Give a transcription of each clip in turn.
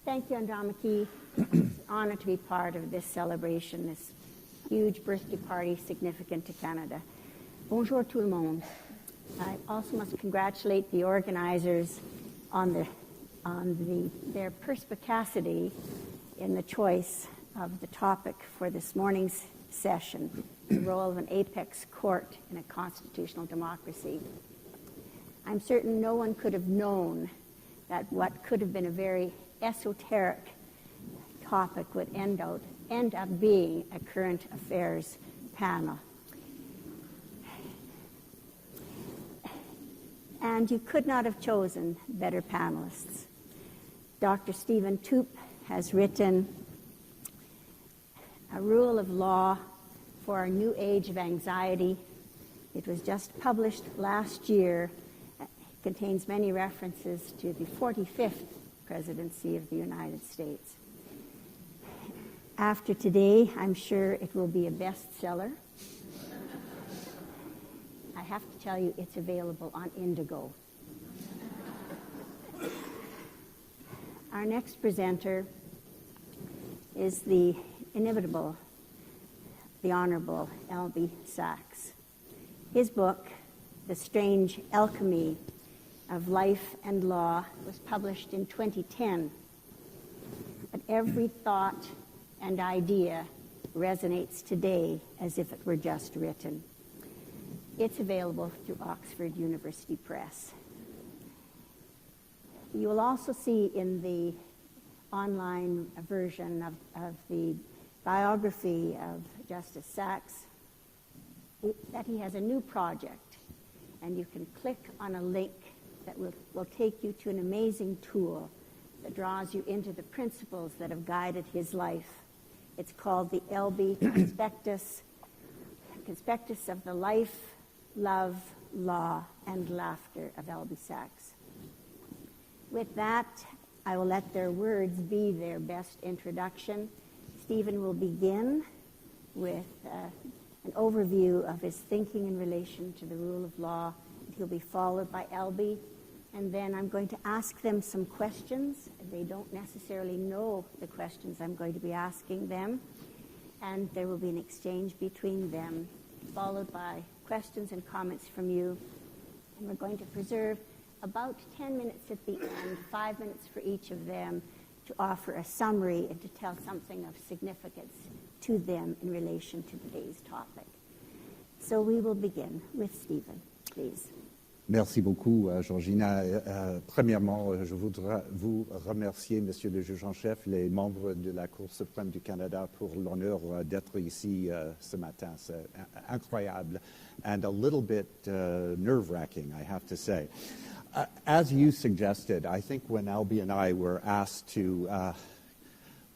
Thank you, Andromaki. It's an honor to be part of this celebration, this huge birthday party significant to Canada. Bonjour tout le monde. I also must congratulate the organizers on their perspicacity in the choice of the topic for this morning's session, the role of an apex court in a constitutional democracy. I'm certain no one could have known that what could have been a very esoteric topic would end up being a current affairs panel. And you could not have chosen better panelists. Dr. Stephen Toope has written A Rule of Law for Our New Age of Anxiety. It was just published last year. It contains many references to the 45th presidency of the United States. After today, I'm sure it will be a bestseller. I have to tell you, it's available on Indigo. Our next presenter is the inimitable, the Honorable Albie Sachs. His book, The Strange Alchemy of Life and Law, was published in 2010. But every thought and idea resonates today as if it were just written. It's available through Oxford University Press. You will also see in the online version of the biography of Justice Sachs that he has a new project, and you can click on a link that will take you to an amazing tool that draws you into the principles that have guided his life. It's called the Albie Conspectus of the Life, Love, Law, and Laughter of Albie Sachs. With that, I will let their words be their best introduction. Stephen will begin with an overview of his thinking in relation to the rule of law. He'll be followed by Albie, and then I'm going to ask them some questions. They don't necessarily know the questions I'm going to be asking them, and there will be an exchange between them, followed by questions and comments from you. And we're going to preserve about 10 minutes at the end, 5 minutes for each of them, to offer a summary and to tell something of significance to them in relation to today's topic. So we will begin with Stephen, please. Merci beaucoup, Georgina. Premièrement, je voudrais vous remercier, Monsieur le juge en chef, les membres de la Cour suprême du Canada, pour l'honneur d'être ici ce matin. C'est incroyable and a little bit nerve-wracking, I have to say. As you suggested, I think when Albie and I were asked to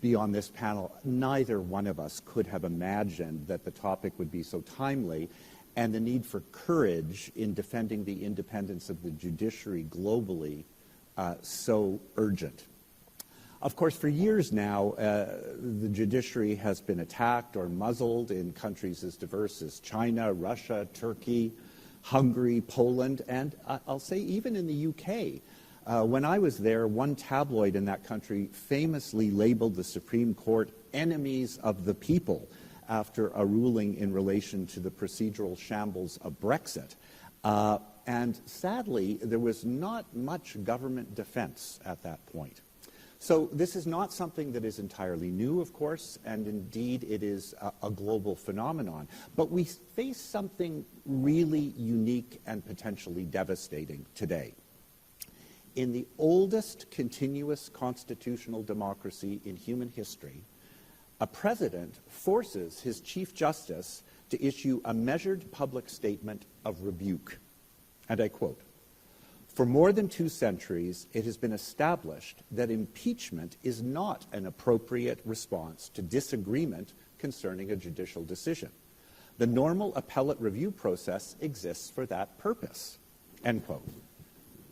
be on this panel, neither one of us could have imagined that the topic would be so timely and the need for courage in defending the independence of the judiciary globally so urgent. Of course, for years now, the judiciary has been attacked or muzzled in countries as diverse as China, Russia, Turkey, Hungary, Poland, and I'll say even in the UK. When I was there, one tabloid in that country famously labeled the Supreme Court enemies of the people after a ruling in relation to the procedural shambles of Brexit. And sadly, there was not much government defense at that point. So this is not something that is entirely new, of course, and indeed it is a global phenomenon. But we face something really unique and potentially devastating today. In the oldest continuous constitutional democracy in human history, a president forces his chief justice to issue a measured public statement of rebuke. And I quote, "For more than 2 centuries, it has been established that impeachment is not an appropriate response to disagreement concerning a judicial decision. The normal appellate review process exists for that purpose." End quote.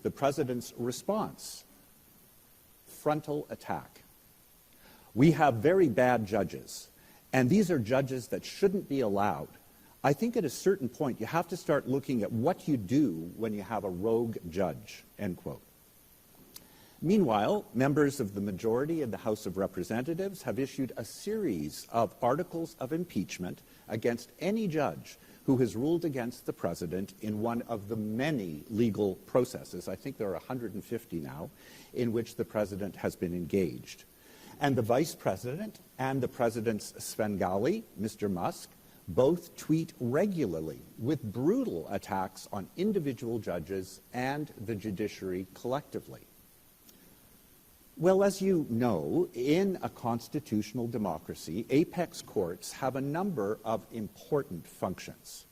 The president's response, frontal attack. We have very bad judges, and these are judges that shouldn't be allowed. I think at a certain point you have to start looking at what you do when you have a rogue judge, end quote. Meanwhile, members of the majority in the House of Representatives have issued a series of articles of impeachment against any judge who has ruled against the president in one of the many legal processes, I think there are 150 now, in which the president has been engaged. And the vice president and the president's Svengali, Mr. Musk, both tweet regularly with brutal attacks on individual judges and the judiciary collectively. Well, as you know, in a constitutional democracy, apex courts have a number of important functions: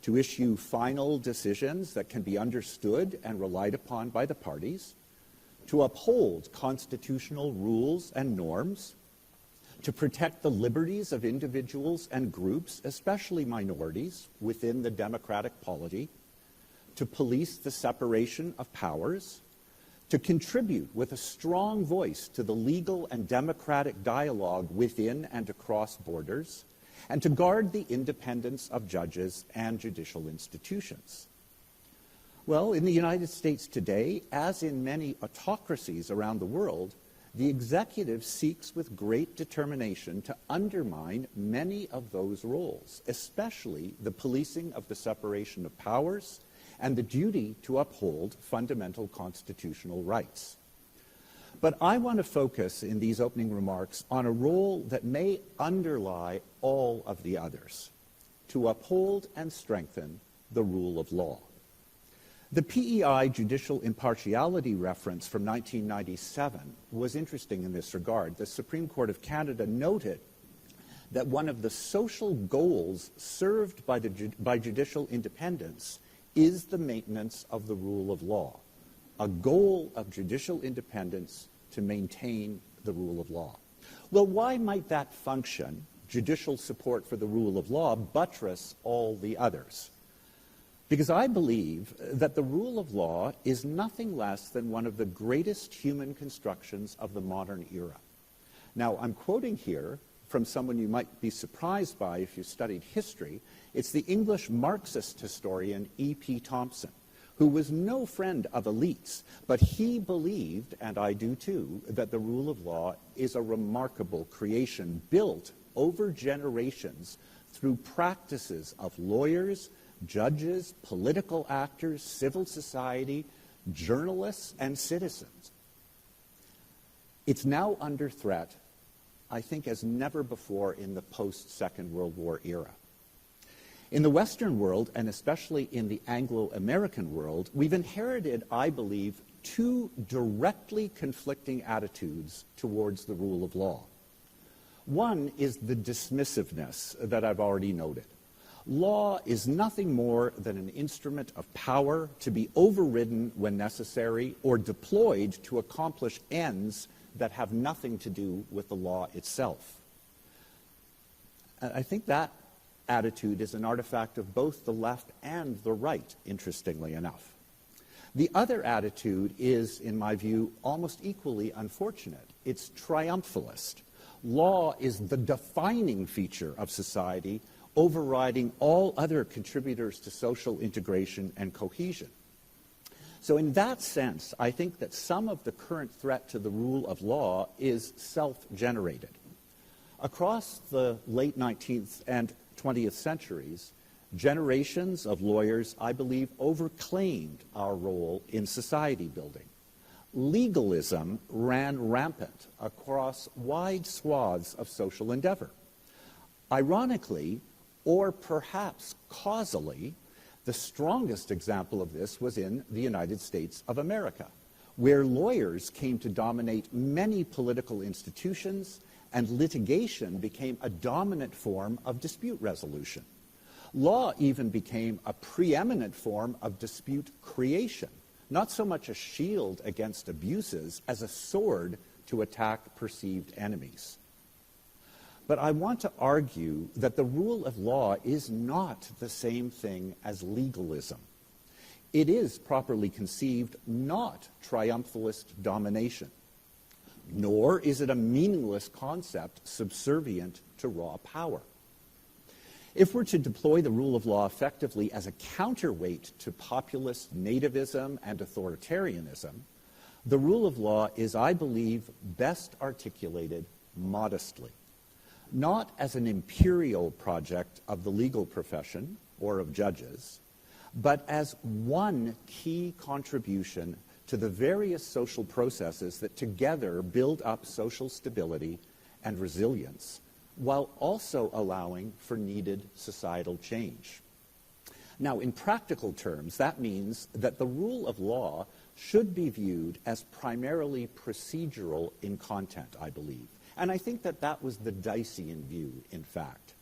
to issue final decisions that can be understood and relied upon by the parties, to uphold constitutional rules and norms, to protect the liberties of individuals and groups, especially minorities, within the democratic polity, to police the separation of powers, to contribute with a strong voice to the legal and democratic dialogue within and across borders, and to guard the independence of judges and judicial institutions. Well, in the United States today, as in many autocracies around the world, the executive seeks with great determination to undermine many of those roles, especially the policing of the separation of powers and the duty to uphold fundamental constitutional rights. But I want to focus in these opening remarks on a role that may underlie all of the others: to uphold and strengthen the rule of law. The PEI judicial impartiality reference from 1997 was interesting in this regard. The Supreme Court of Canada noted that one of the social goals served by judicial independence is the maintenance of the rule of law, a goal of judicial independence to maintain the rule of law. Well, why might that function, judicial support for the rule of law, buttress all the others? Because I believe that the rule of law is nothing less than one of the greatest human constructions of the modern era. Now, I'm quoting here from someone you might be surprised by if you studied history. It's the English Marxist historian E.P. Thompson, who was no friend of elites, but he believed, and I do too, that the rule of law is a remarkable creation built over generations through practices of lawyers, judges, political actors, civil society, journalists, and citizens. It's now under threat, I think, as never before in the post-Second World War era. In the Western world, and especially in the Anglo-American world, we've inherited, I believe, two directly conflicting attitudes towards the rule of law. One is the dismissiveness that I've already noted. Law is nothing more than an instrument of power to be overridden when necessary or deployed to accomplish ends that have nothing to do with the law itself. I think that attitude is an artifact of both the left and the right, interestingly enough. The other attitude is, in my view, almost equally unfortunate. It's triumphalist. Law is the defining feature of society, overriding all other contributors to social integration and cohesion. So in that sense, I think that some of the current threat to the rule of law is self-generated. Across the late 19th and 20th centuries, generations of lawyers, I believe, overclaimed our role in society building. Legalism ran rampant across wide swaths of social endeavor. Ironically, or perhaps causally, the strongest example of this was in the United States of America, where lawyers came to dominate many political institutions and litigation became a dominant form of dispute resolution. Law even became a preeminent form of dispute creation, not so much a shield against abuses as a sword to attack perceived enemies. But I want to argue that the rule of law is not the same thing as legalism. It is, properly conceived, not triumphalist domination, nor is it a meaningless concept subservient to raw power. If we're to deploy the rule of law effectively as a counterweight to populist nativism and authoritarianism, The rule of law is, I believe, best articulated modestly, not as an imperial project of the legal profession or of judges, but as one key contribution to the various social processes that together build up social stability and resilience, while also allowing for needed societal change. Now, in practical terms, that means that the rule of law should be viewed as primarily procedural in content, I believe. And I think that that was the Diceian view, in fact.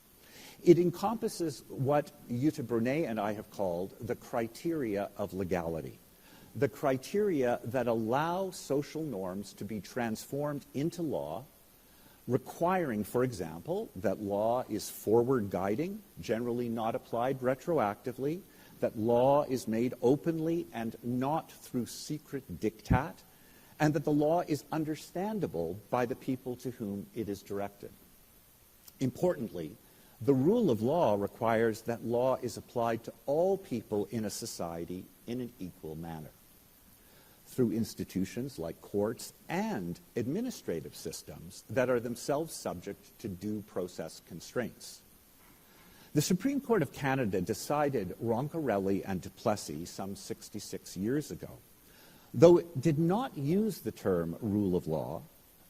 It encompasses what Jutta Brunei and I have called the criteria of legality, the criteria that allow social norms to be transformed into law, requiring, for example, that law is forward-guiding, generally not applied retroactively, that law is made openly and not through secret diktat, and that the law is understandable by the people to whom it is directed. Importantly, the rule of law requires that law is applied to all people in a society in an equal manner, through institutions like courts and administrative systems that are themselves subject to due process constraints. The Supreme Court of Canada decided Roncarelli and Duplessis some 66 years ago. Though it did not use the term rule of law,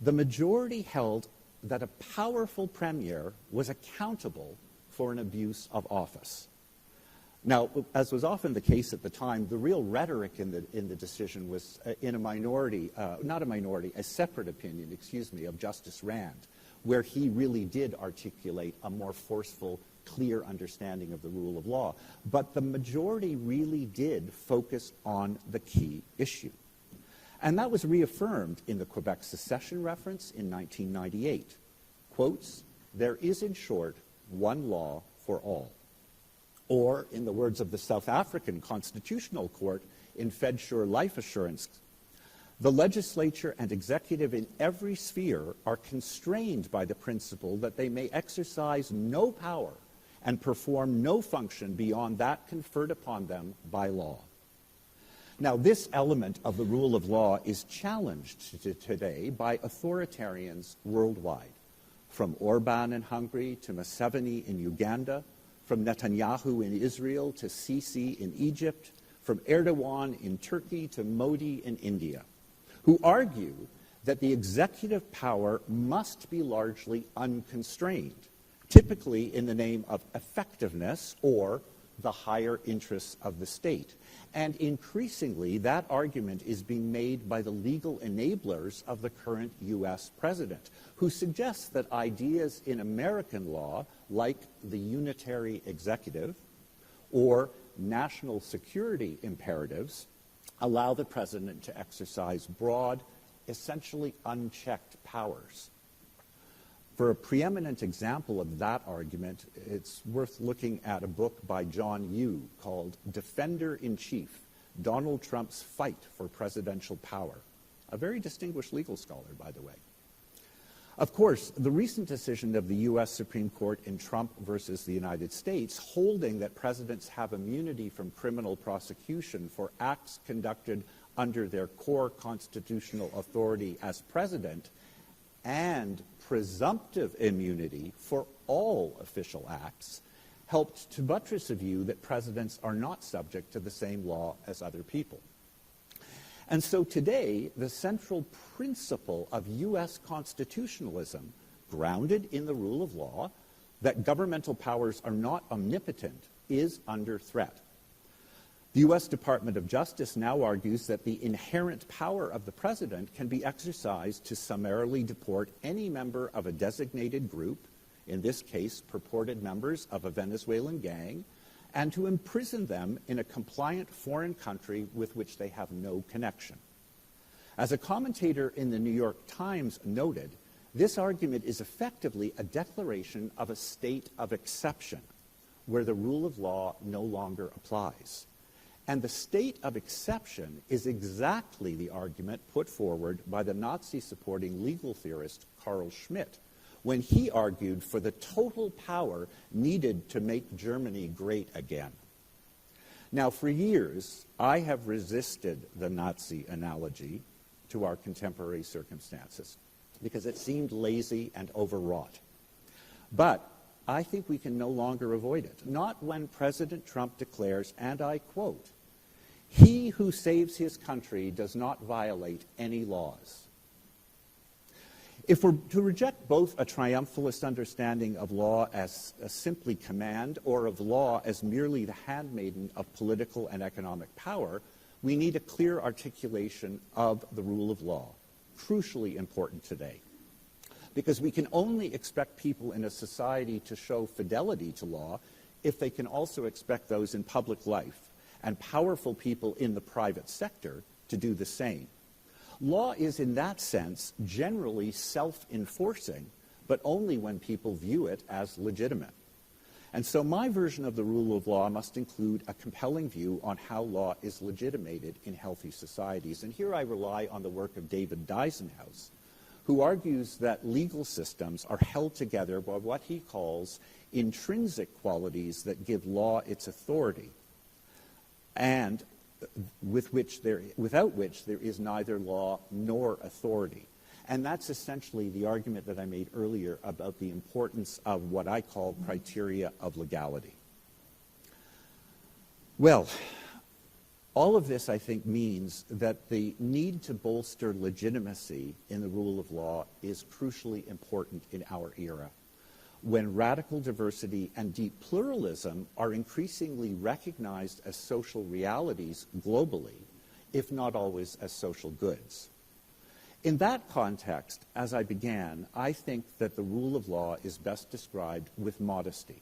the majority held that a powerful premier was accountable for an abuse of office. Now, as was often the case at the time, the real rhetoric in the decision was in a minority, not a minority, a separate opinion, of Justice Rand, where he really did articulate a more forceful, clear understanding of the rule of law. But the majority really did focus on the key issue. And that was reaffirmed in the Quebec secession reference in 1998. Quotes, "There is, in short, one law for all." Or, in the words of the South African Constitutional Court in Fedsure Life Assurance, "The legislature and executive in every sphere are constrained by the principle that they may exercise no power and perform no function beyond that conferred upon them by law." Now, this element of the rule of law is challenged today by authoritarians worldwide, from Orban in Hungary to Museveni in Uganda, from Netanyahu in Israel to Sisi in Egypt, from Erdogan in Turkey to Modi in India, who argue that the executive power must be largely unconstrained, typically in the name of effectiveness or the higher interests of the state. And increasingly, that argument is being made by the legal enablers of the current U.S. president, who suggests that ideas in American law, like the unitary executive or national security imperatives, allow the president to exercise broad, essentially unchecked powers. For a preeminent example of that argument, it's worth looking at a book by John Yoo called Defender-in-Chief, Donald Trump's Fight for Presidential Power. A very distinguished legal scholar, by the way. Of course, the recent decision of the U.S. Supreme Court in Trump versus the United States, holding that presidents have immunity from criminal prosecution for acts conducted under their core constitutional authority as president, and presumptive immunity for all official acts, helped to buttress a view that presidents are not subject to the same law as other people. And so today, the central principle of U.S. constitutionalism, grounded in the rule of law, that governmental powers are not omnipotent, is under threat. The U.S. Department of Justice now argues that the inherent power of the president can be exercised to summarily deport any member of a designated group, in this case purported members of a Venezuelan gang, and to imprison them in a compliant foreign country with which they have no connection. As a commentator in the New York Times noted, this argument is effectively a declaration of a state of exception, where the rule of law no longer applies. And the state of exception is exactly the argument put forward by the Nazi-supporting legal theorist Carl Schmitt when he argued for the total power needed to make Germany great again. Now, for years, I have resisted the Nazi analogy to our contemporary circumstances because it seemed lazy and overwrought. But I think we can no longer avoid it, not when President Trump declares, and I quote, "He who saves his country does not violate any laws." If we're to reject both a triumphalist understanding of law as simply command or of law as merely the handmaiden of political and economic power, we need a clear articulation of the rule of law, crucially important today. Because we can only expect people in a society to show fidelity to law if they can also expect those in public life and powerful people in the private sector to do the same. Law is, in that sense, generally self-enforcing, but only when people view it as legitimate. And so my version of the rule of law must include a compelling view on how law is legitimated in healthy societies. And here I rely on the work of David Deisenhouse, who argues that legal systems are held together by what he calls intrinsic qualities that give law its authority, and without which there is neither law nor authority. And that's essentially the argument that I made earlier about the importance of what I call criteria of legality. Well, all of this, I think, means that the need to bolster legitimacy in the rule of law is crucially important in our era, when radical diversity and deep pluralism are increasingly recognized as social realities globally, if not always as social goods. In that context, as I began, I think that the rule of law is best described with modesty.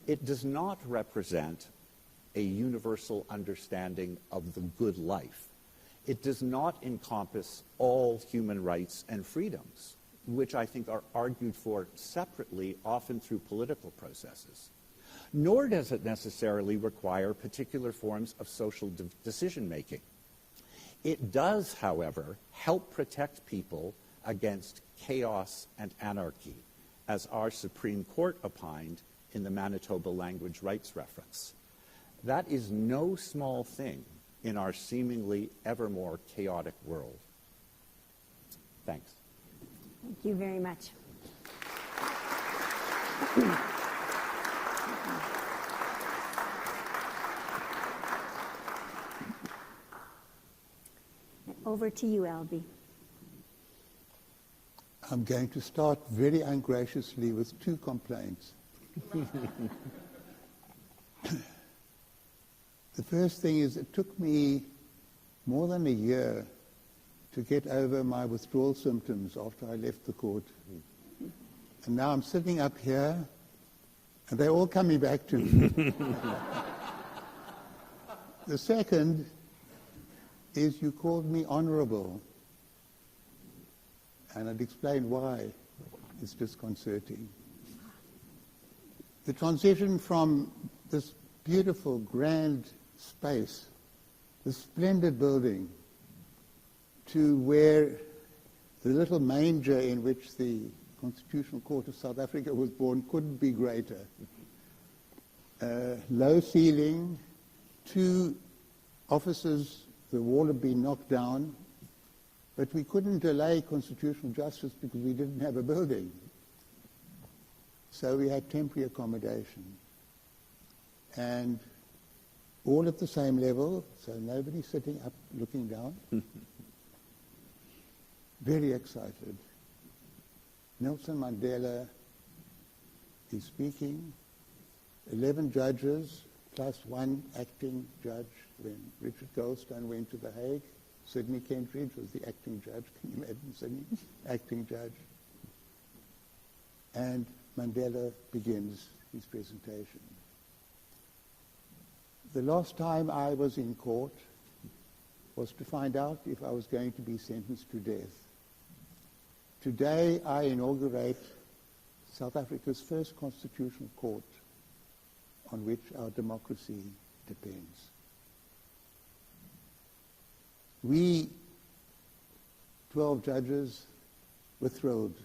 It does not represent a universal understanding of the good life. It does not encompass all human rights and freedoms, which I think are argued for separately, often through political processes. Nor does it necessarily require particular forms of social decision-making. It does, however, help protect people against chaos and anarchy, as our Supreme Court opined in the Manitoba language rights reference. That is no small thing in our seemingly ever more chaotic world. Thanks. Thank you very much. Over to you, Albie. I'm going to start very ungraciously with 2 complaints. The first thing is it took me more than a year to get over my withdrawal symptoms after I left the court. And now I'm sitting up here, and they're all coming back to me. The second is you called me honorable, and I'd explain why it's disconcerting. The transition from this beautiful, grand space, this splendid building, to where the little manger in which the Constitutional Court of South Africa was born couldn't be greater. Low ceiling, 2 offices, the wall had been knocked down, but we couldn't delay constitutional justice because we didn't have a building. So we had temporary accommodation. And all at the same level, so nobody sitting up looking down. Very excited. Nelson Mandela is speaking. 11 judges plus 1 acting judge. When Richard Goldstone went to The Hague, Sidney Kentridge was the acting judge. Can you imagine Sidney? Acting judge. And Mandela begins his presentation. The last time I was in court was to find out if I was going to be sentenced to death. Today, I inaugurate South Africa's first constitutional court on which our democracy depends. We, 12 judges, were thrilled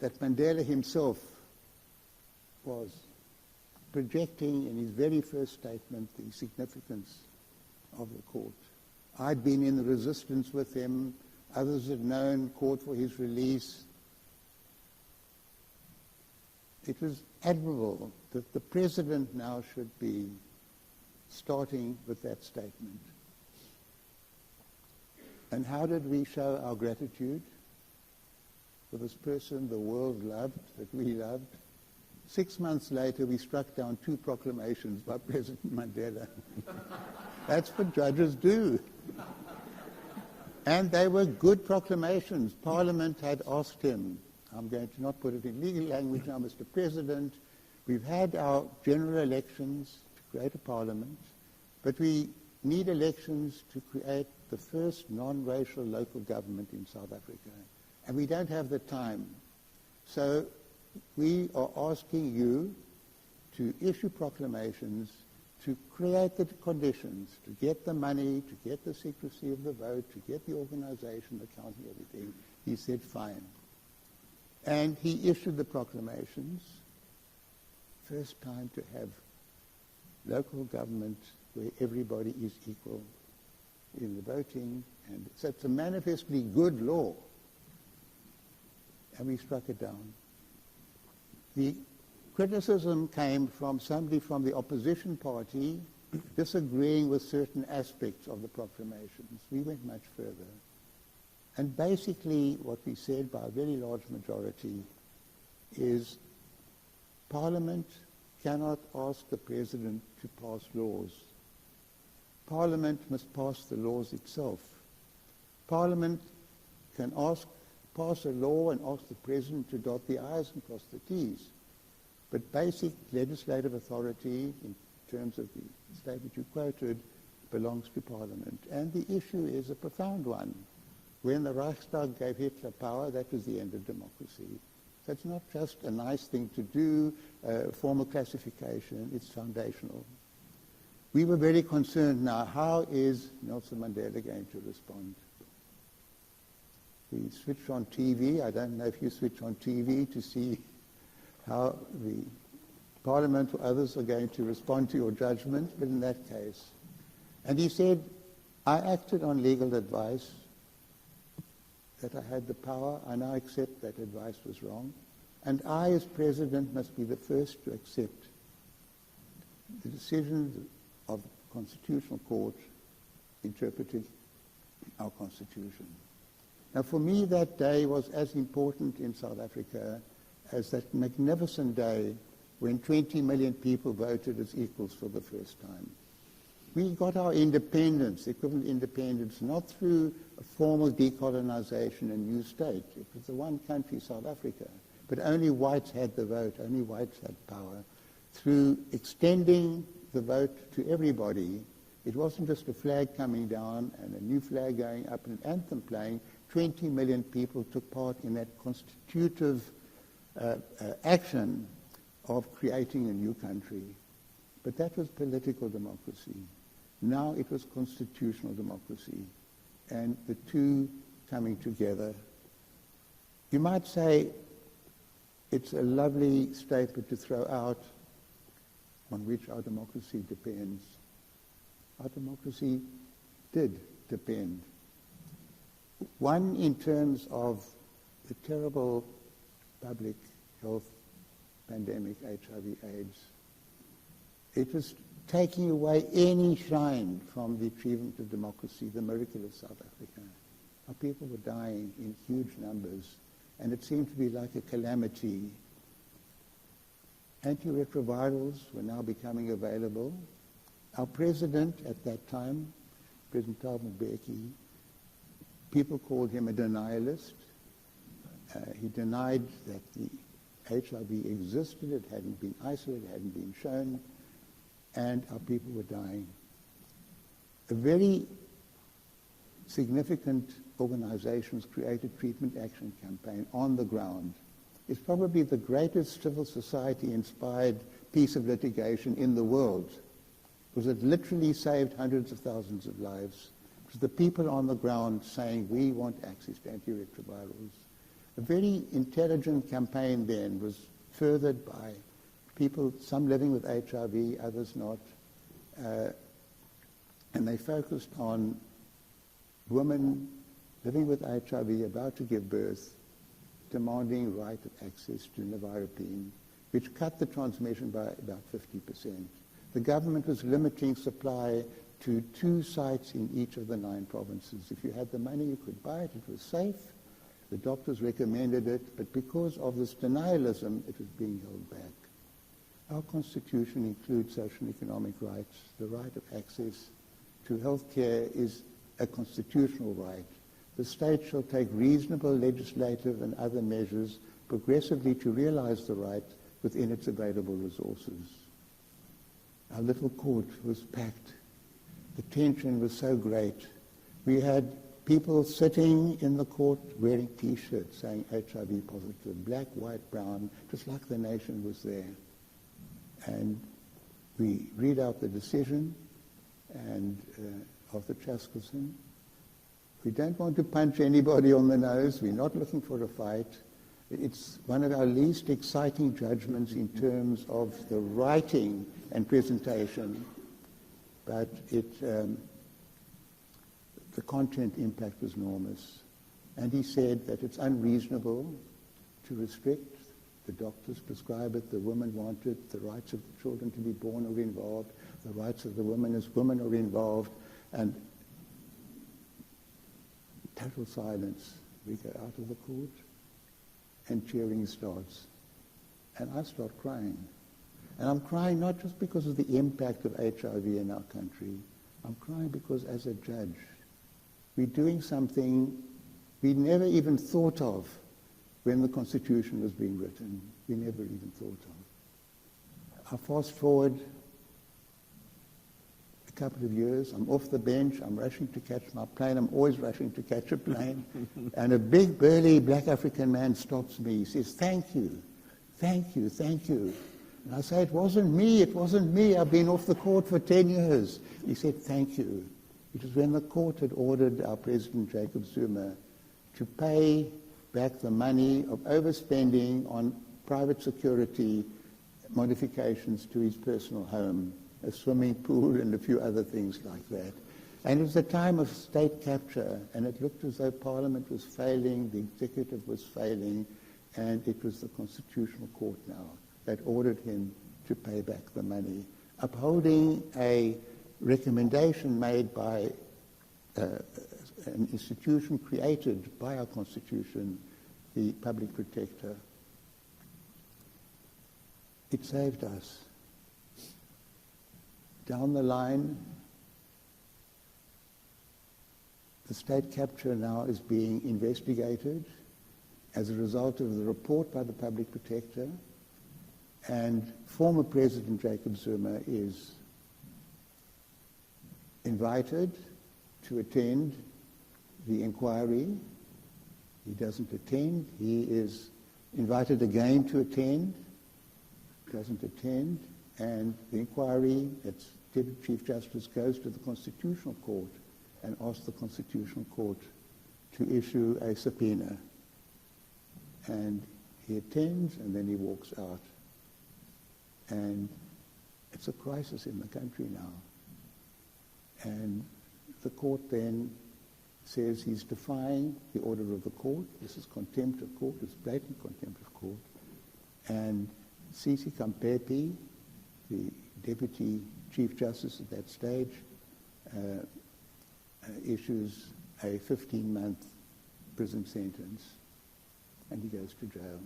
that Mandela himself was projecting in his very first statement the significance of the court. I'd been in the resistance with him. Others had known, called for his release. It was admirable that the President now should be starting with that statement. And how did we show our gratitude for this person the world loved, that we loved? 6 months later, we struck down 2 proclamations by President Mandela. That's what judges do. And they were good proclamations. Parliament had asked him, I'm going to not put it in legal language now, Mr. President, we've had our general elections to create a parliament, but we need elections to create the first non-racial local government in South Africa. And we don't have the time. So we are asking you to issue proclamations to create the conditions, to get the money, to get the secrecy of the vote, to get the organization, the counting, everything. He said, fine. And he issued the proclamations. First time to have local government where everybody is equal in the voting. And so it's a manifestly good law. And we struck it down. The criticism came from somebody from the opposition party disagreeing with certain aspects of the proclamations. We went much further. And basically what we said by a very large majority is Parliament cannot ask the President to pass laws. Parliament must pass the laws itself. Parliament can pass a law and ask the President to dot the I's and cross the T's. But basic legislative authority, in terms of the statement you quoted, belongs to Parliament. And the issue is a profound one. When the Reichstag gave Hitler power, that was the end of democracy. So it's not just a nice thing to do, formal classification, it's foundational. We were very concerned now, how is Nelson Mandela going to respond? We switched on TV. I don't know if you switch on TV to see how the Parliament or others are going to respond to your judgment, but in that case. And he said, I acted on legal advice, that I had the power. I now accept that advice was wrong. And I, as President, must be the first to accept the decisions of the Constitutional Court interpreting our Constitution. Now, for me, that day was as important in South Africa as that magnificent day when 20 million people voted as equals for the first time. We got our independence, equivalent independence, not through a formal decolonization and new state. It was the one country, South Africa. But only whites had the vote, only whites had power. Through extending the vote to everybody, it wasn't just a flag coming down and a new flag going up and an anthem playing. 20 million people took part in that constitutive action of creating a new country. But that was political democracy. Now it was constitutional democracy, and the two coming together. You might say it's a lovely statement to throw out on which our democracy depends. Our democracy did depend. One, in terms of the terrible public health pandemic, HIV/AIDS. It was taking away any shine from the achievement of democracy, the miracle of South Africa. Our people were dying in huge numbers, and it seemed to be like a calamity. Antiretrovirals were now becoming available. Our president at that time, President Toope, people called him a denialist. He denied that the HIV existed, it hadn't been isolated, it hadn't been shown, and our people were dying. A very significant organizations created treatment action campaign on the ground. It's probably the greatest civil society-inspired piece of litigation in the world, because it literally saved hundreds of thousands of lives. It was the people on the ground saying, we want access to antiretrovirals. A very intelligent campaign then was furthered by people, some living with HIV, others not. And they focused on women living with HIV, about to give birth, demanding right of access to nevirapine, which cut the transmission by about 50%. The government was limiting supply to 2 sites in each of the 9 provinces. If you had the money, you could buy it. It was safe. The doctors recommended it, but because of this denialism, it was being held back. Our Constitution includes social and economic rights. The right of access to health care is a constitutional right. The state shall take reasonable legislative and other measures progressively to realize the right within its available resources. Our little court was packed. The tension was so great. We had people sitting in the court wearing T-shirts saying HIV positive, black, white, brown, just like the nation was there. And we read out the decision and of the Chaskelson. We don't want to punch anybody on the nose. We're not looking for a fight. It's one of our least exciting judgments in terms of the writing and presentation, but the content impact was enormous. And he said that it's unreasonable to restrict. The doctors prescribe it, the women want it, the rights of the children to be born are involved, the rights of the women as women are involved, and total silence. We go out of the court, and cheering starts. And I start crying. And I'm crying not just because of the impact of HIV in our country. I'm crying because as a judge, we're doing something we never even thought of when the Constitution was being written. We never even thought of. I fast forward a couple of years. I'm off the bench. I'm rushing to catch my plane. I'm always rushing to catch a plane. And a big, burly black African man stops me. He says, "Thank you, thank you, thank you." And I say, "It wasn't me, it wasn't me. I've been off the court for 10 years. He said, "Thank you." It was when the court had ordered our President Jacob Zuma to pay back the money of overspending on private security modifications to his personal home, a swimming pool and a few other things like that. And it was a time of state capture, and it looked as though Parliament was failing, the executive was failing, and it was the Constitutional Court now that ordered him to pay back the money, upholding a recommendation made by an institution created by our Constitution, the Public Protector. It saved us. Down the line, the state capture now is being investigated as a result of the report by the Public Protector, and former President Jacob Zuma is invited to attend the inquiry. He doesn't attend. He is invited again to attend, doesn't attend, and the inquiry, its Deputy Chief Justice goes to the Constitutional Court and asks the Constitutional Court to issue a subpoena. And he attends, and then he walks out. And it's a crisis in the country now. And the court then says he's defying the order of the court. This is contempt of court. It's blatant contempt of court. And Sisi Kampepe, the Deputy Chief Justice at that stage, issues a 15-month prison sentence, and he goes to jail.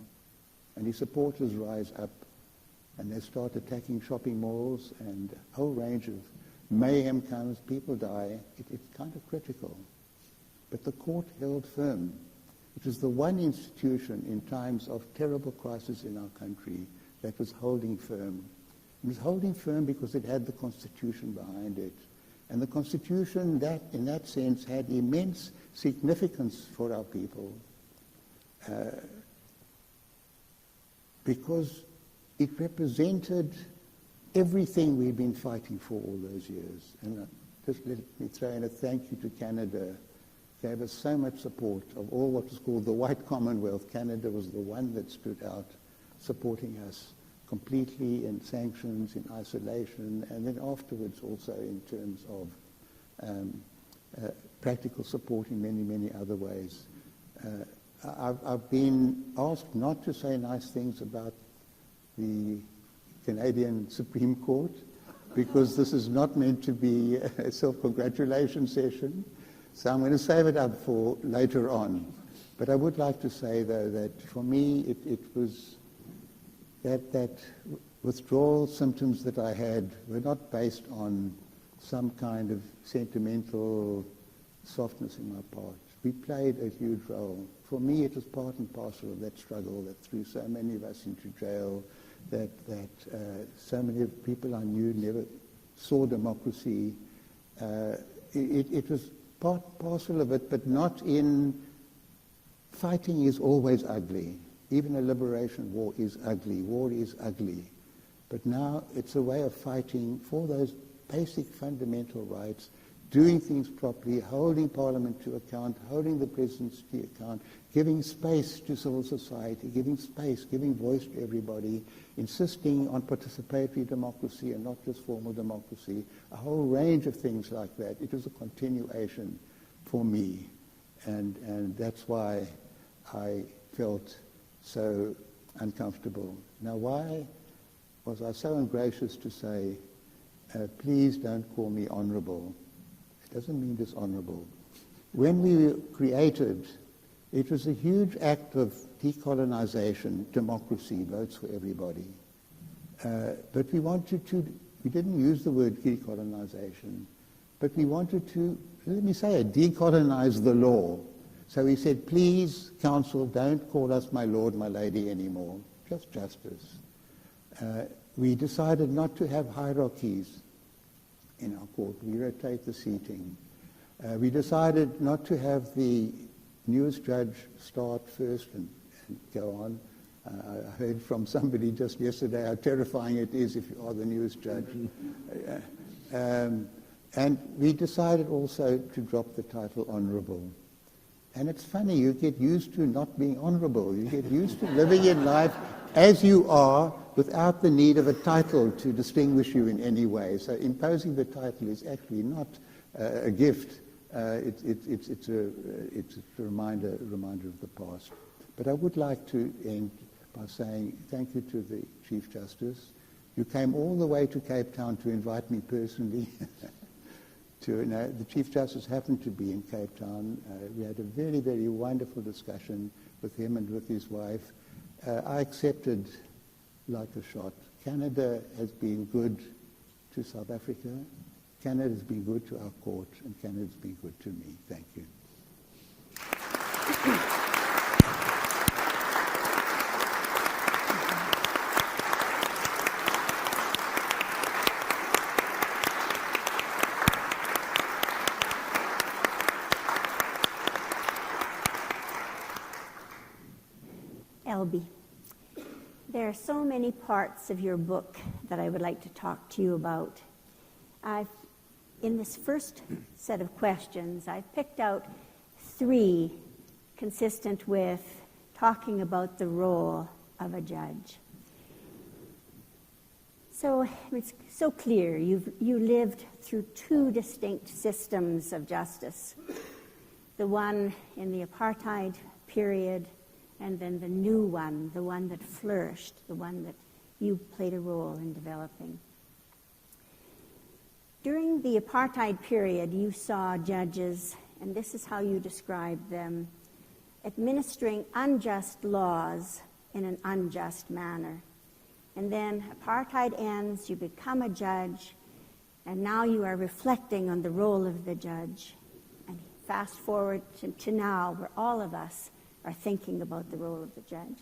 And his supporters rise up, and they start attacking shopping malls, and a whole range of mayhem comes, people die. It's kind of critical. But the court held firm. It was the one institution in times of terrible crisis in our country that was holding firm. It was holding firm because it had the Constitution behind it. And the Constitution, that in that sense, had immense significance for our people because it represented everything we've been fighting for all those years. And just let me throw in a thank you to Canada. Gave us so much support of all what was called the White Commonwealth. Canada was the one that stood out, supporting us completely in sanctions, in isolation, and then afterwards also in terms of practical support in many, many other ways. I've been asked not to say nice things about the Canadian Supreme Court because this is not meant to be a self-congratulation session. So I'm going to save it up for later on. But I would like to say, though, that for me it was that withdrawal symptoms that I had were not based on some kind of sentimental softness in my part. We played a huge role. For me, it was part and parcel of that struggle that threw so many of us into jail, that so many of people I knew never saw democracy. It was part and parcel of it, but not in... Fighting is always ugly. Even a liberation war is ugly. War is ugly. But now it's a way of fighting for those basic fundamental rights, doing things properly, holding Parliament to account, holding the presidency to account, giving space to civil society, giving space, giving voice to everybody, insisting on participatory democracy and not just formal democracy, a whole range of things like that. It was a continuation for me, and that's why I felt so uncomfortable. Now, why was I so ungracious to say, please don't call me honorable? It doesn't mean dishonorable. When we were created, it was a huge act of decolonization, democracy, votes for everybody. But we didn't use the word decolonization, but we wanted to, let me say it, decolonize the law. So we said, please, counsel, don't call us my lord, my lady anymore, just justice. We decided not to have hierarchies in our court. We rotate the seating. We decided not to have the newest judge start first and go on. I heard from somebody just yesterday how terrifying it is if you are the newest judge. And we decided also to drop the title honorable. And it's funny, you get used to not being honorable. You get used to living in life as you are without the need of a title to distinguish you in any way. So imposing the title is actually not a gift. It's a reminder of the past. But I would like to end by saying thank you to the Chief Justice. You came all the way to Cape Town to invite me personally. The Chief Justice happened to be in Cape Town. We had a very, very wonderful discussion with him and with his wife. I accepted like a shot. Canada has been good to South Africa. Canada has been good to our court, and Canada has been good to me. Thank you. Albie, there are so many parts of your book that I would like to talk to you about. In this first set of questions, I've picked out 3 consistent with talking about the role of a judge. So it's so clear. You lived through 2 distinct systems of justice. The one in the apartheid period, and then the new one, the one that flourished, the one that you played a role in developing. During the apartheid period, you saw judges, and this is how you described them, administering unjust laws in an unjust manner. And then apartheid ends, you become a judge, and now you are reflecting on the role of the judge. And fast forward to now, where all of us are thinking about the role of the judge.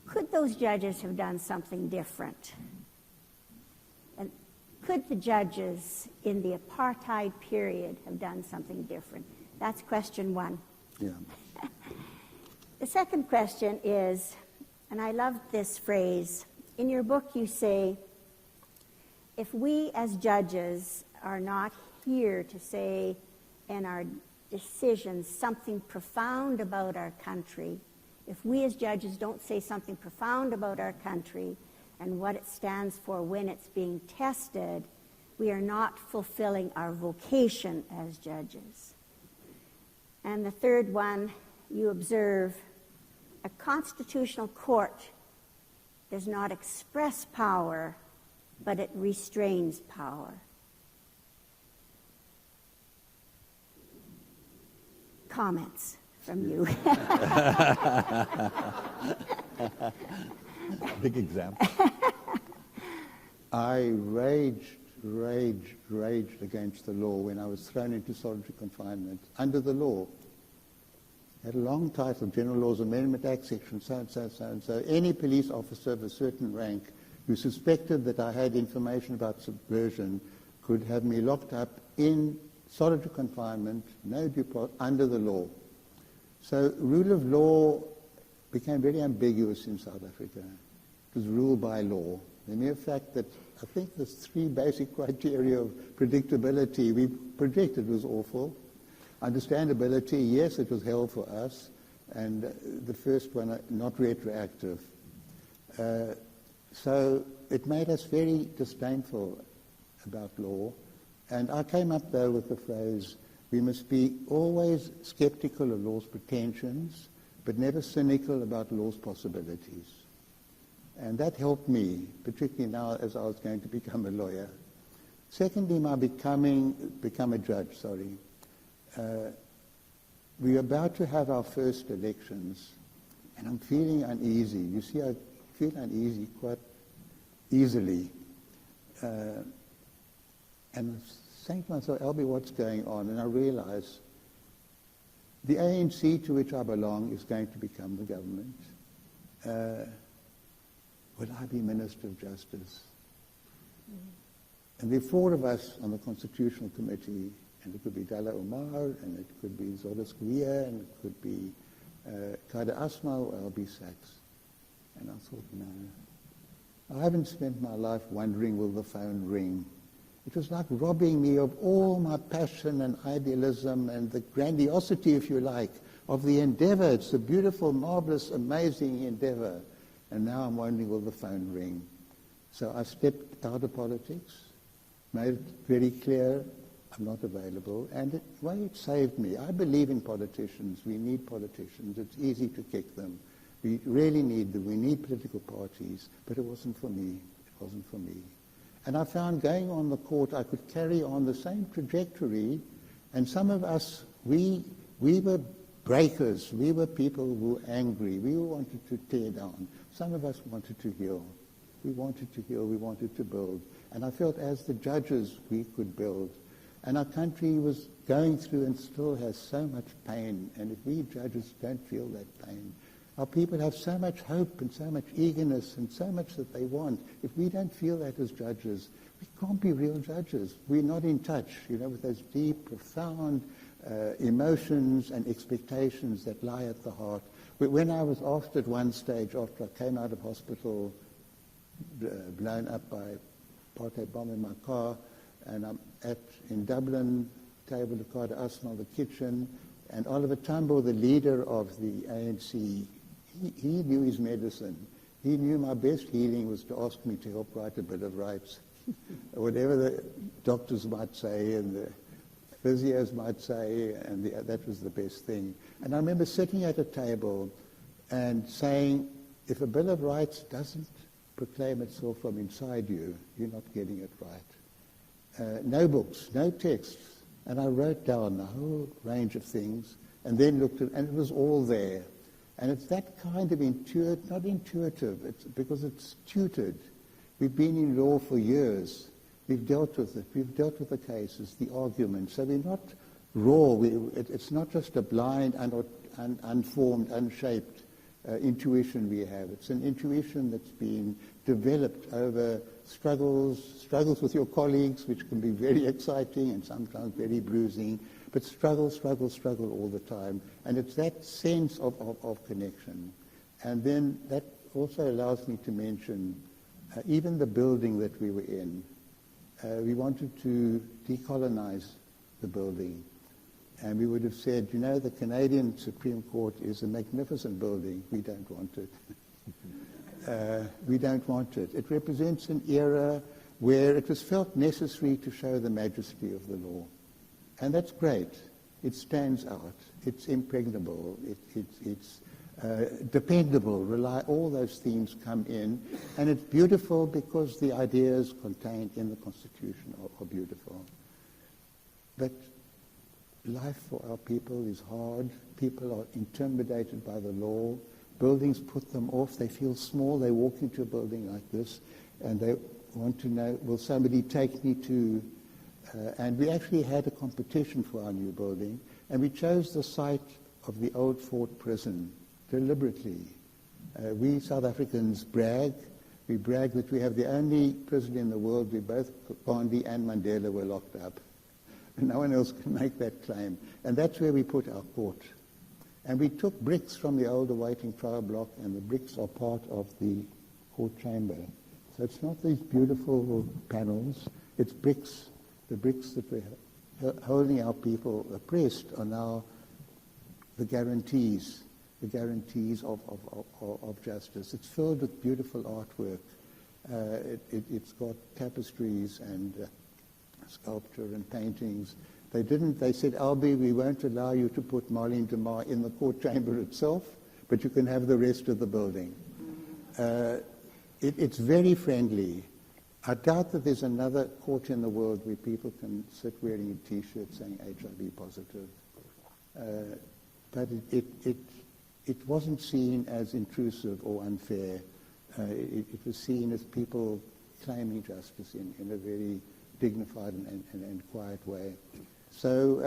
Could those judges have done something different? And could the judges in the apartheid period have done something different? That's question 1. Yeah. The second question is, and I love this phrase, in your book you say, if we as judges are not here to say in our decisions something profound about our country, if we as judges don't say something profound about our country and what it stands for when it's being tested, we are not fulfilling our vocation as judges. And the third one, you observe, a constitutional court does not express power, but it restrains power. Comments from you. Big example. I raged against the law when I was thrown into solitary confinement under the law. It had a long title, General Laws Amendment Act, Section so. Any police officer of a certain rank who suspected that I had information about subversion could have me locked up in solitary confinement, no due process, under the law. So rule of law became very ambiguous in South Africa. It was ruled by law. The mere fact that I think there's three basic criteria of predictability. We projected was awful. Understandability, yes, it was hell for us. And the first one, not retroactive. So it made us very disdainful about law. And I came up, though, with the phrase, we must be always skeptical of law's pretensions, but never cynical about law's possibilities. And that helped me, particularly now as I was going to become a lawyer. Secondly, my become a judge, we're about to have our first elections, and I'm feeling uneasy. You see, I feel uneasy quite easily. And I'm saying to myself, Albie, what's going on? And I realize the ANC to which I belong is going to become the government. Will I be Minister of Justice? And there are four of us on the Constitutional Committee, and it could be Dalla Omar, and it could be Zola Squia, and it could be Kader Asma or Albie Sachs. And I thought, no. I haven't spent my life wondering, will the phone ring? It was like robbing me of all my passion and idealism and the grandiosity, if you like, of the endeavor. It's a beautiful, marvelous, amazing endeavor. And now I'm wondering, will the phone ring? So I stepped out of politics, made it very clear I'm not available, and it saved me. I believe in politicians. We need politicians. It's easy to kick them. We really need them. We need political parties, but it wasn't for me. It wasn't for me. And I found going on the court, I could carry on the same trajectory, and some of us, we were breakers. We were people who were angry. We wanted to tear down. Some of us wanted to heal. We wanted to heal. We wanted to build. And I felt as the judges we could build. And our country was going through and still has so much pain. And if we judges don't feel that pain, our people have so much hope and so much eagerness and so much that they want. If we don't feel that as judges, we can't be real judges. We're not in touch, with those deep, profound emotions and expectations that lie at the heart. When I was asked at one stage, after I came out of hospital, blown up by a Parquet bomb in my car, and I'm in Dublin, table of Kader Asma, the kitchen, and Oliver Tambo, the leader of the ANC, he knew his medicine. He knew my best healing was to ask me to help write a Bill of Rights. Whatever the doctors might say and the physios might say, and that was the best thing. And I remember sitting at a table and saying, if a Bill of Rights doesn't proclaim itself from inside you, you're not getting it right. No books, no texts. And I wrote down a whole range of things and then looked at, and it was all there. And it's that kind of not intuitive, it's because it's tutored. We've been in law for years. We've dealt with it. We've dealt with the cases, the arguments. So we're not raw. It's not just a blind, unformed, unshaped intuition we have. It's an intuition that's been developed over struggles with your colleagues, which can be very exciting and sometimes very bruising, but struggle all the time. And it's that sense of connection. And then that also allows me to mention even the building that we were in. We wanted to decolonize the building. And we would have said, the Canadian Supreme Court is a magnificent building. We don't want it. We don't want it. It represents an era where it was felt necessary to show the majesty of the law. And that's great. It stands out. It's impregnable. It's dependable. All those themes come in. And it's beautiful because the ideas contained in the Constitution are beautiful. But life for our people is hard. People are intimidated by the law. Buildings put them off. They feel small. They walk into a building like this and they want to know, will somebody take me to... and we actually had a competition for our new building, and we chose the site of the old Fort Prison deliberately. We South Africans brag. We brag that we have the only prison in the world where both Gandhi and Mandela were locked up. And no one else can make that claim. And that's where we put our court. And we took bricks from the old awaiting trial block, and the bricks are part of the court chamber. So it's not these beautiful panels, it's bricks. The bricks that we're holding our people oppressed are now the guarantees of justice. It's filled with beautiful artwork. It's got tapestries and sculpture and paintings. They said, Albie, we won't allow you to put Marlene de Mar in the court chamber itself, but you can have the rest of the building. It's very friendly. I doubt that there's another court in the world where people can sit wearing a T-shirt saying HIV positive. But it wasn't seen as intrusive or unfair. It was seen as people claiming justice in a very dignified and quiet way. So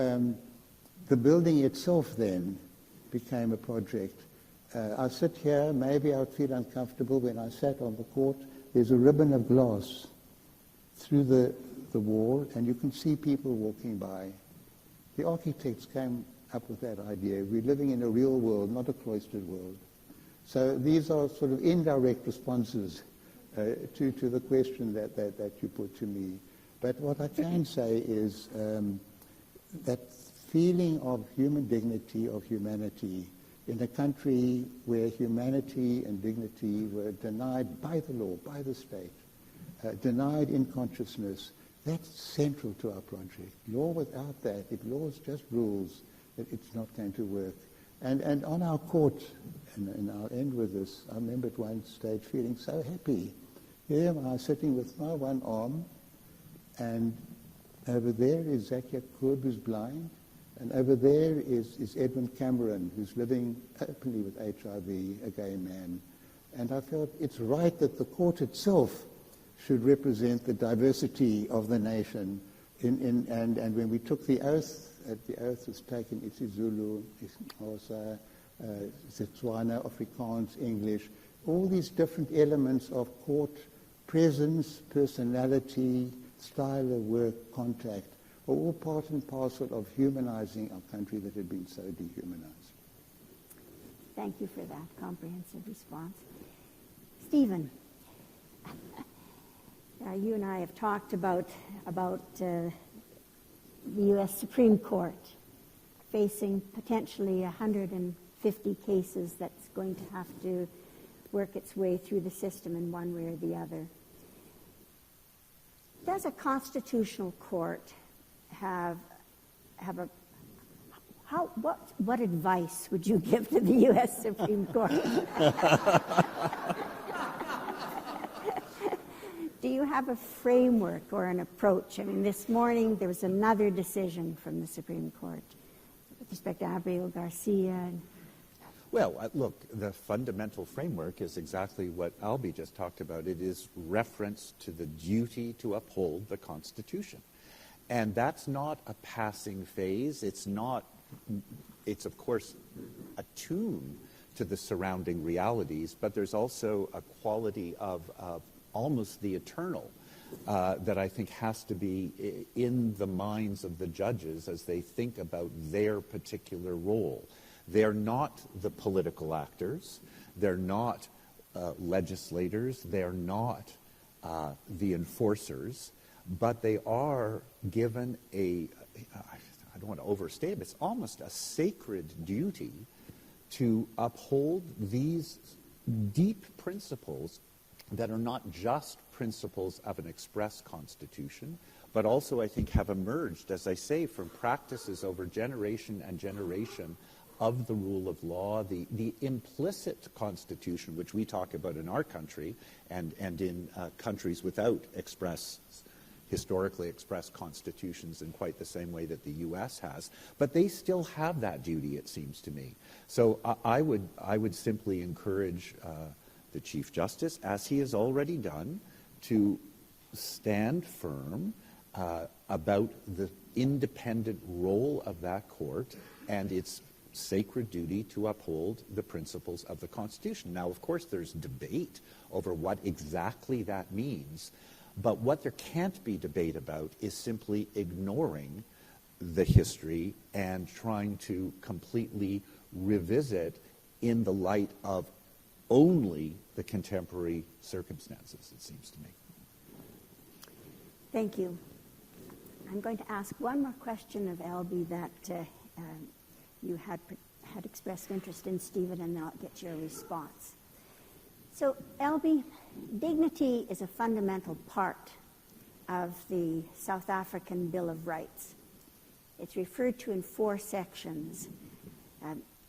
the building itself then became a project. I sit here, maybe I would feel uncomfortable when I sat on the court. There's a ribbon of glass through the wall, and you can see people walking by. The architects came up with that idea. We're living in a real world, not a cloistered world. So these are sort of indirect responses to the question that you put to me. But what I can say is that feeling of human dignity, of humanity, in a country where humanity and dignity were denied by the law, by the state, denied in consciousness, that's central to our project. Law without that, if law is just rules, it's not going to work. And on our court, and I'll end with this, I remember at one stage feeling so happy. Here am I sitting with my one arm, and over there is Zakia Kurb, who's blind, and over there is Edmund Cameron, who's living openly with HIV, a gay man. And I felt it's right that the court itself should represent the diversity of the nation. And when we took the oath was taken isiZulu, isiXhosa, Setswana, Afrikaans, English, all these different elements of court presence, personality, style of work, contact, are all part and parcel of humanizing our country that had been so dehumanized. Thank you for that comprehensive response. Stephen, you and I have talked about the U.S. Supreme Court facing potentially 150 cases that's going to have to work its way through the system in one way or the other. Does a constitutional court have a what advice would you give to the U.S. Supreme Court? Do you have a framework or an approach? I mean, this morning there was another decision from the Supreme Court with respect to Avril, Garcia. Well, look, the fundamental framework is exactly what Albie just talked about. It is reference to the duty to uphold the Constitution. And that's not a passing phase. It's of course attuned to the surrounding realities, but there's also a quality of almost the eternal that I think has to be in the minds of the judges as they think about their particular role. They're not the political actors. They're not legislators. They're not the enforcers. But they are given I don't want to overstate it, but it's almost a sacred duty to uphold these deep principles that are not just principles of an express constitution, but also I think have emerged, as I say, from practices over generation and generation of the rule of law, the implicit constitution, which we talk about in our country and in countries without historically expressed constitutions in quite the same way that the U.S. has. But they still have that duty, it seems to me. So I would simply encourage the Chief Justice, as he has already done, to stand firm about the independent role of that court and its sacred duty to uphold the principles of the Constitution. Now, of course, there's debate over what exactly that means, but what there can't be debate about is simply ignoring the history and trying to completely revisit in the light of only the contemporary circumstances, it seems to me. Thank you. I'm going to ask one more question of Albie that you had expressed interest in, Stephen, and then I'll get your response. So, Albie, dignity is a fundamental part of the South African Bill of Rights. It's referred to in 4 sections.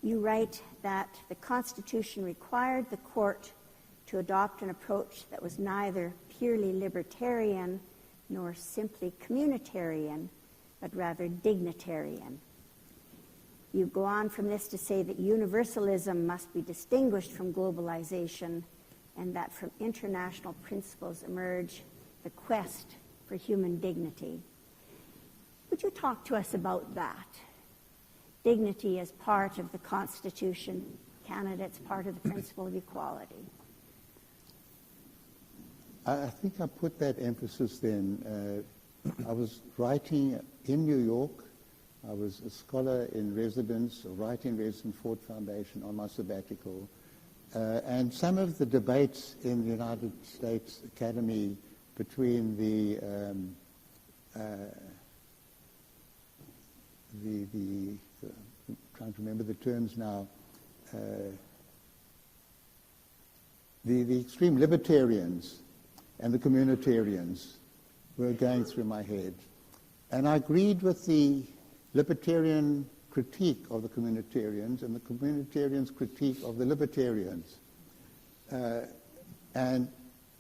You write that the Constitution required the court to adopt an approach that was neither purely libertarian nor simply communitarian, but rather dignitarian. You go on from this to say that universalism must be distinguished from globalization and that from international principles emerge the quest for human dignity. Would you talk to us about that? Dignity as part of the Constitution, Canada, it's part of the principle of equality. I think I put that emphasis then. I was writing in New York. I was a scholar in residence, a writing residence, Ford Foundation on my sabbatical. And some of the debates in the United States Academy between I'm trying to remember the terms now, the extreme libertarians and the communitarians were going through my head. And I agreed with the libertarian critique of the communitarians and the communitarians' critique of the libertarians. And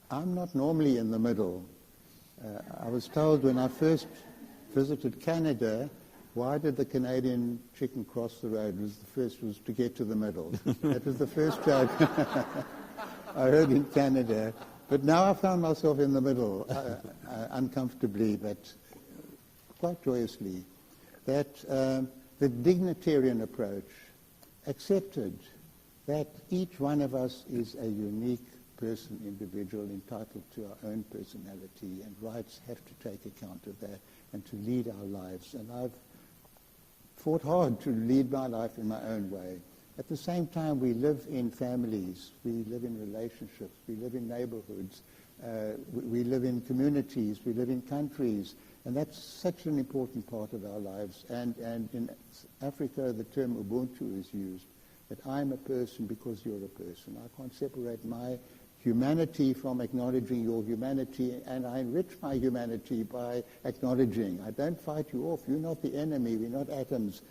I'm not normally in the middle. I was told when I first visited Canada, why did the Canadian chicken cross the road? The first was to get to the middle. That was the first joke I heard in Canada. But now I found myself in the middle, uncomfortably, but quite joyously, that the dignitarian approach accepted that each one of us is a unique person, individual, entitled to our own personality, and rights have to take account of that and to lead our lives. And I've fought hard to lead my life in my own way. At the same time, we live in families, we live in relationships, we live in neighborhoods, we live in communities, we live in countries, and that's such an important part of our lives. And in Africa, the term Ubuntu is used, that I'm a person because you're a person. I can't separate my humanity from acknowledging your humanity, and I enrich my humanity by acknowledging. I don't fight you off. You're not the enemy. We're not atoms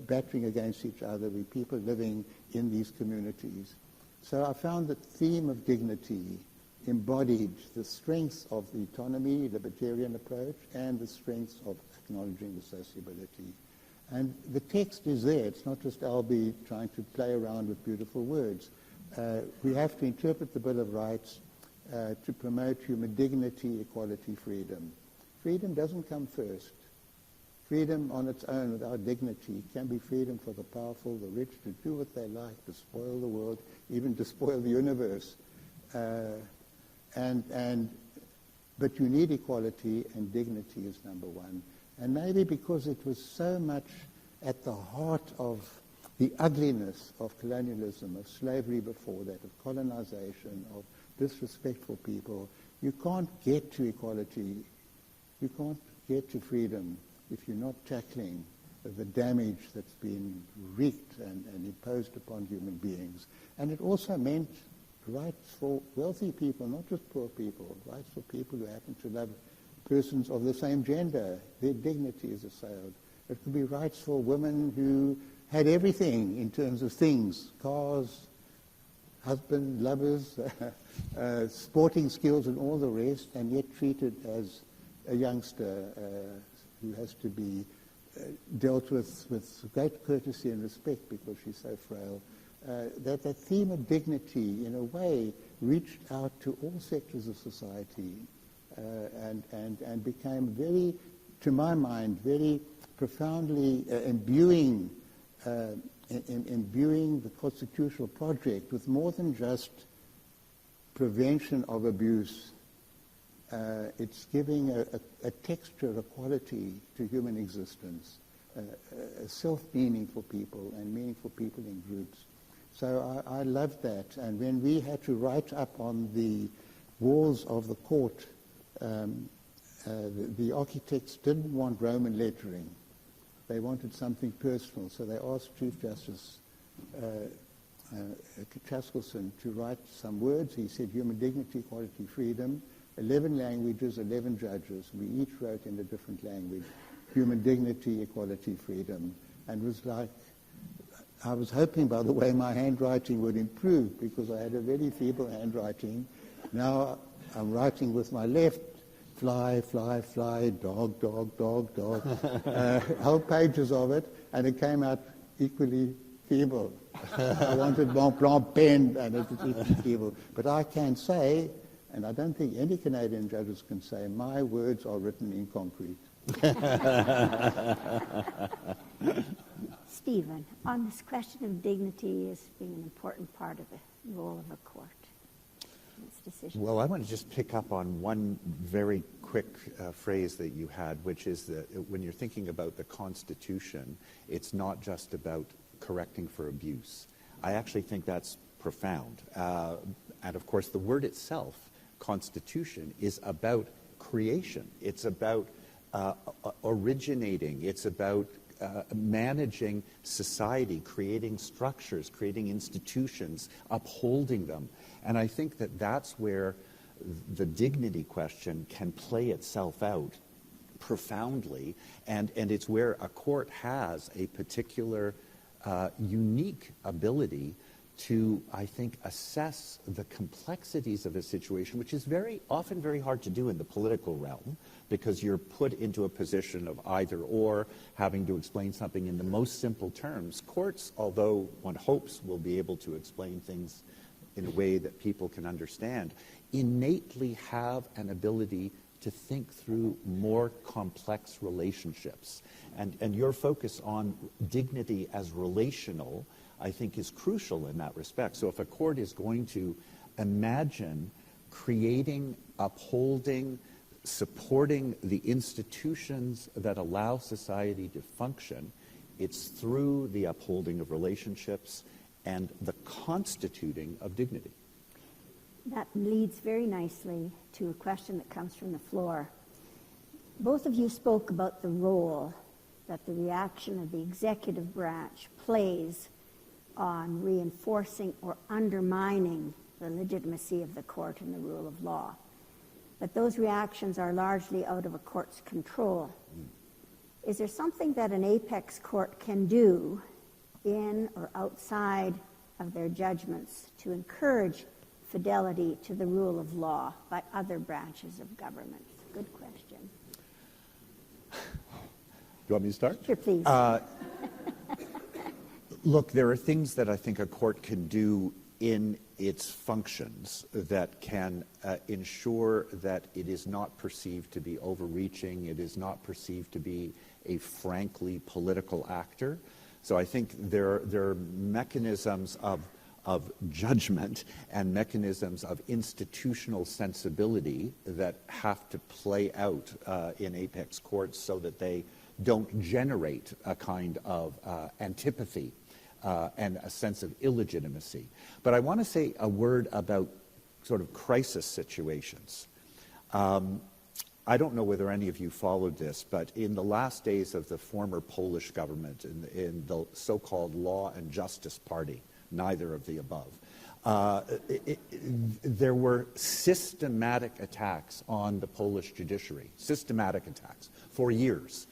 battering against each other. We're people living in these communities. So I found the theme of dignity embodied the strength of the autonomy, libertarian approach, and the strength of acknowledging the sociability. And the text is there. It's not just Albie trying to play around with beautiful words. We have to interpret the Bill of Rights to promote human dignity, equality, freedom. Freedom doesn't come first. Freedom on its own without dignity can be freedom for the powerful, the rich, to do what they like, to spoil the world, even to spoil the universe. But you need equality, and dignity is number one. And maybe because it was so much at the heart of the ugliness of colonialism, of slavery before that, of colonization, of disrespectful people, you can't get to equality, you can't get to freedom if you're not tackling the damage that's been wreaked and imposed upon human beings. And it also meant rights for wealthy people, not just poor people, rights for people who happen to love persons of the same gender. Their dignity is assailed. It could be rights for women who had everything in terms of things, cars, husband, lovers, sporting skills and all the rest, and yet treated as a youngster who has to be dealt with great courtesy and respect because she's so frail. That theme of dignity, in a way, reached out to all sectors of society and became very, to my mind, very profoundly imbuing the constitutional project with more than just prevention of abuse. It's giving a texture, a quality to human existence, a self-meaning for people and meaning for people in groups. So I loved that. And when we had to write up on the walls of the court, the architects didn't want Roman lettering. They wanted something personal. So they asked Chief Justice Chaskelson to write some words. He said human dignity, equality, freedom, 11 languages, 11 judges. We each wrote in a different language, human dignity, equality, freedom. And it was like, I was hoping, by the way, my handwriting would improve because I had a very feeble handwriting. Now I'm writing with my left, fly, fly, fly, dog, dog, dog, dog, whole pages of it, and it came out equally feeble. I wanted Mont Blanc pen, and it was equally feeble. But I can say, and I don't think any Canadian judges can say, my words are written in concrete. Stephen, on this question of dignity as being an important part of the role of a court, its decision. Well, I want to just pick up on one very quick phrase that you had, which is that when you're thinking about the Constitution, it's not just about correcting for abuse. I actually think that's profound. And of course, the word itself, Constitution, is about creation. It's about originating. It's about managing society, creating structures, creating institutions, upholding them. And I think that that's where the dignity question can play itself out profoundly, and it's where a court has a particular unique ability to, I think, assess the complexities of a situation, which is very often very hard to do in the political realm, because you're put into a position of either or, having to explain something in the most simple terms. Courts, although one hopes will be able to explain things in a way that people can understand, innately have an ability to think through more complex relationships. And your focus on dignity as relational, I think, is crucial in that respect. So if a court is going to imagine creating, upholding, supporting the institutions that allow society to function, it's through the upholding of relationships and the constituting of dignity. That leads very nicely to a question that comes from the floor. Both of you spoke about the role that the reaction of the executive branch plays on reinforcing or undermining the legitimacy of the court and the rule of law. But those reactions are largely out of a court's control. Is there something that an apex court can do in or outside of their judgments to encourage fidelity to the rule of law by other branches of government? Good question. Do you want me to start? Sure, please. Look, there are things that I think a court can do in its functions that can ensure that it is not perceived to be overreaching, it is not perceived to be a frankly political actor. So I think there are mechanisms of judgment and mechanisms of institutional sensibility that have to play out in apex courts so that they don't generate a kind of antipathy and a sense of illegitimacy. But I want to say a word about sort of crisis situations. I don't know whether any of you followed this, but in the last days of the former Polish government, in the so-called Law and Justice Party, neither of the above, there were systematic attacks on the Polish judiciary, systematic attacks for years.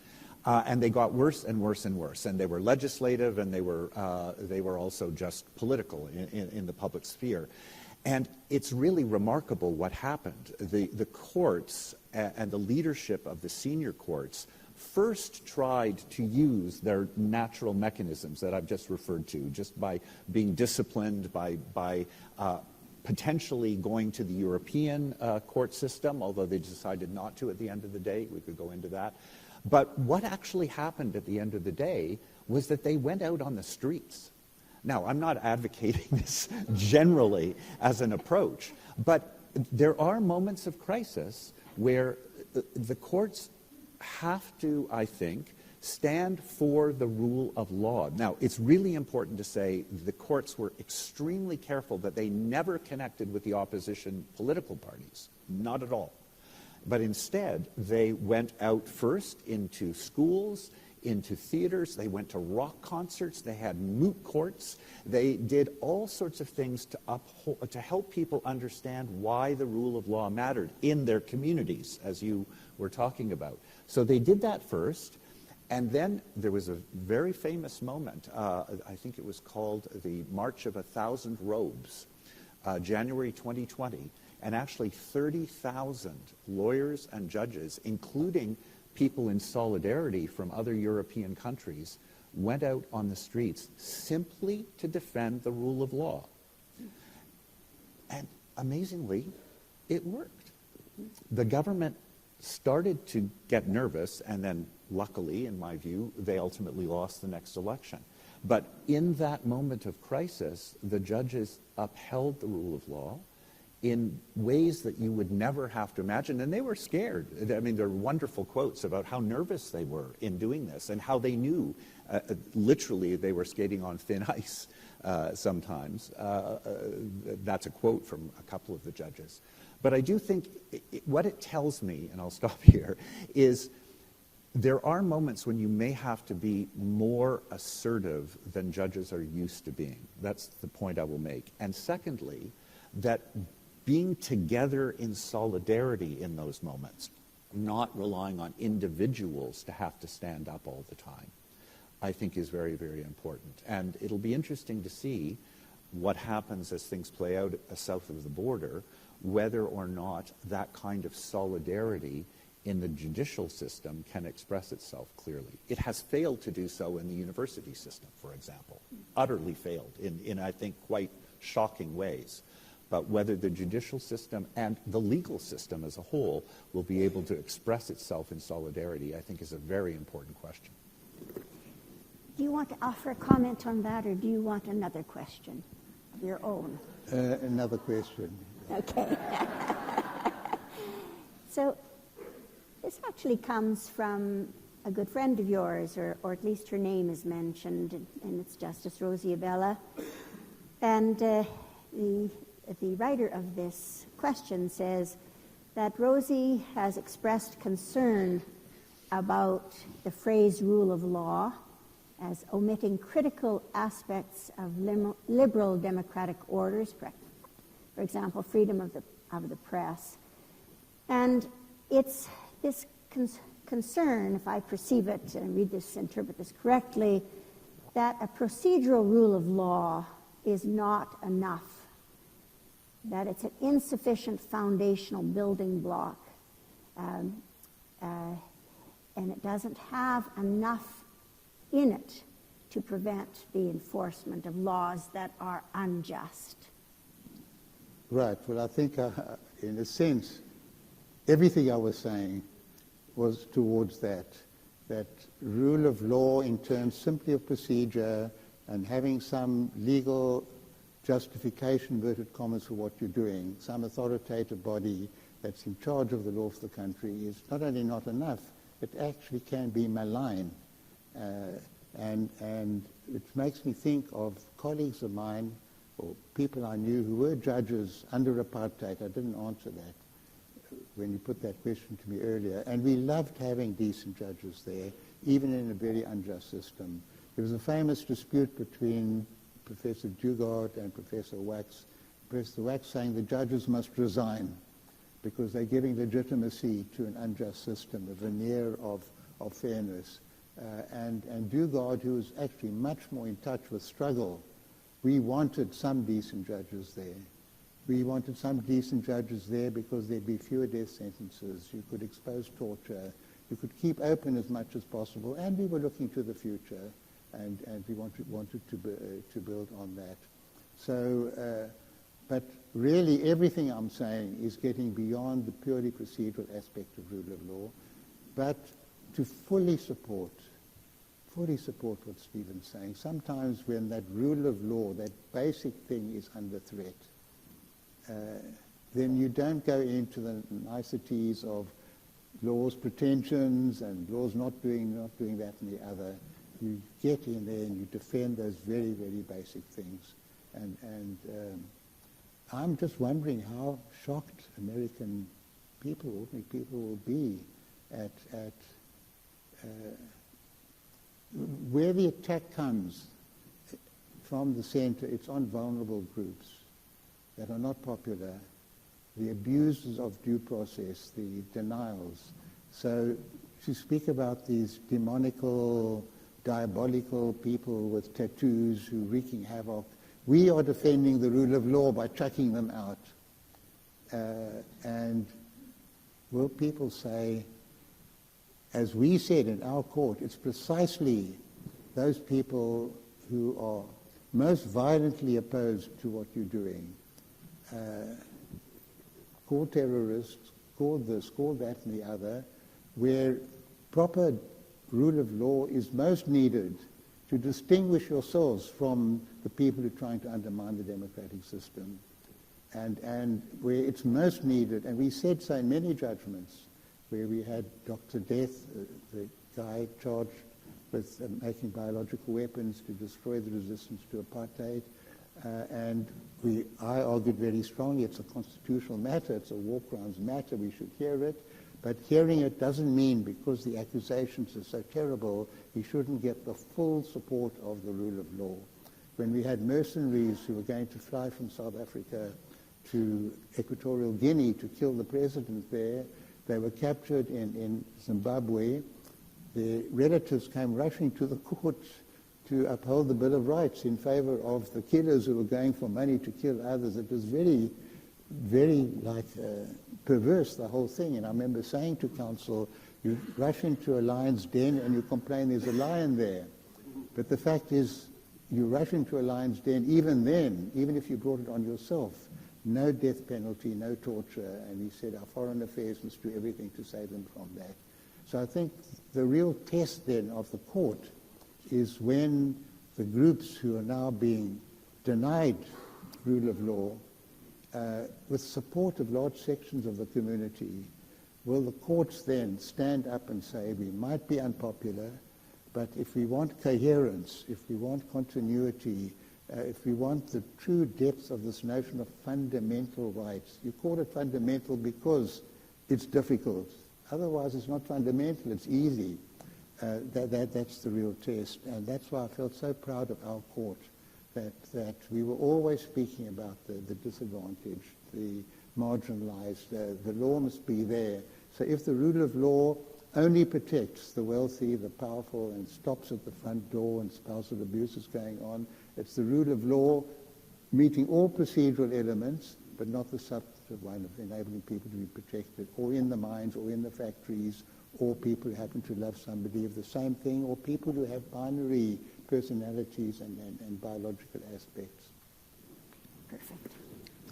And they got worse and worse and worse. And they were legislative, and they were also just political in the public sphere. And it's really remarkable what happened. The courts and the leadership of the senior courts first tried to use their natural mechanisms that I've just referred to, just by being disciplined, by potentially going to the European court system, although they decided not to at the end of the day. We could go into that. But what actually happened at the end of the day was that they went out on the streets. Now, I'm not advocating this generally as an approach, but there are moments of crisis where the courts have to, I think, stand for the rule of law. Now, it's really important to say the courts were extremely careful that they never connected with the opposition political parties, not at all. But instead, they went out first into schools, into theaters, they went to rock concerts, they had moot courts, they did all sorts of things to help people understand why the rule of law mattered in their communities, as you were talking about. So they did that first, and then there was a very famous moment, I think it was called the March of 1,000 Robes, January 2020, and actually 30,000 lawyers and judges, including people in solidarity from other European countries, went out on the streets simply to defend the rule of law. And amazingly, it worked. The government started to get nervous, and then luckily, in my view, they ultimately lost the next election. But in that moment of crisis, the judges upheld the rule of law in ways that you would never have to imagine. And they were scared. I mean, there are wonderful quotes about how nervous they were in doing this and how they knew, literally, they were skating on thin ice sometimes. That's a quote from a couple of the judges. But I do think what it tells me, and I'll stop here, is there are moments when you may have to be more assertive than judges are used to being. That's the point I will make. And secondly, that being together in solidarity in those moments, not relying on individuals to have to stand up all the time, I think is very, very important. And it'll be interesting to see what happens as things play out south of the border, whether or not that kind of solidarity in the judicial system can express itself clearly. It has failed to do so in the university system, for example, utterly failed in I think, quite shocking ways. But whether the judicial system and the legal system as a whole will be able to express itself in solidarity, I think is a very important question. Do you want to offer a comment on that, or do you want another question of your own? Another question. Okay. So this actually comes from a good friend of yours, or at least her name is mentioned, and it's Justice Rosie Abella. And the writer of this question says that Rosie has expressed concern about the phrase rule of law as omitting critical aspects of liberal democratic orders, for example, freedom of the press. And it's this concern, if I perceive it and interpret this correctly, that a procedural rule of law is not enough, that it's an insufficient foundational building block, and it doesn't have enough in it to prevent the enforcement of laws that are unjust. Right. Well, I think, in a sense, everything I was saying was towards that rule of law in terms simply of procedure and having some legal justification, inverted commas, for what you're doing, some authoritative body that's in charge of the law of the country is not only not enough, it actually can be malign. And it makes me think of colleagues of mine or people I knew who were judges under apartheid. I didn't answer that when you put that question to me earlier. And we loved having decent judges there, even in a very unjust system. There was a famous dispute between Professor Dugard and Professor Wax Press the Wax saying the judges must resign because they're giving legitimacy to an unjust system, a veneer of fairness. And Dugard, who was actually much more in touch with struggle, we wanted some decent judges there. We wanted some decent judges there because there'd be fewer death sentences. You could expose torture. You could keep open as much as possible. And we were looking to the future, and we wanted to build on that. So, but really everything I'm saying is getting beyond the purely procedural aspect of rule of law, but to fully support what Stephen's saying. Sometimes when that rule of law, that basic thing is under threat, then you don't go into the niceties of laws pretensions and laws not doing that and the other. You get in there and you defend those very, very basic things. And I'm just wondering how shocked American people, ordinary people, will be at where the attack comes from the center. It's on vulnerable groups that are not popular, the abuses of due process, the denials. So to speak about these demonical, diabolical people with tattoos who wreaking havoc, we are defending the rule of law by chucking them out. And will people say, as we said in our court, it's precisely those people who are most violently opposed to what you're doing, called terrorists, called this, called that and the other, where proper rule of law is most needed to distinguish yourselves from the people who are trying to undermine the democratic system. And where it's most needed, and we said so in many judgments, where we had Dr. Death, the guy charged with making biological weapons to destroy the resistance to apartheid, and I argued very strongly it's a constitutional matter, it's a war crimes matter, we should hear it, but hearing it doesn't mean because the accusations are so terrible, we shouldn't get the full support of the rule of law. When we had mercenaries who were going to fly from South Africa to Equatorial Guinea to kill the president there, they were captured in Zimbabwe. Their relatives came rushing to the court to uphold the Bill of Rights in favor of the killers who were going for money to kill others. It was very, very perverse, the whole thing. And I remember saying to counsel, you rush into a lion's den and you complain there's a lion there. But the fact is, you rush into a lion's den, even then, even if you brought it on yourself, no death penalty, no torture. And he said our foreign affairs must do everything to save them from that. So I think the real test then of the court is when the groups who are now being denied rule of law, with support of large sections of the community, will the courts then stand up and say, we might be unpopular, but if we want coherence, if we want continuity, if we want the true depth of this notion of fundamental rights, you call it fundamental because it's difficult. Otherwise, it's not fundamental, it's easy. That's the real test. And that's why I felt so proud of our court, that we were always speaking about the disadvantaged, the marginalized. The law must be there. So if the rule of law only protects the wealthy, the powerful, and stops at the front door and spousal abuse is going on, it's the rule of law meeting all procedural elements, but not the substantive one of enabling people to be protected, or in the mines, or in the factories, or people who happen to love somebody of the same thing, or people who have binary personalities and biological aspects. Perfect.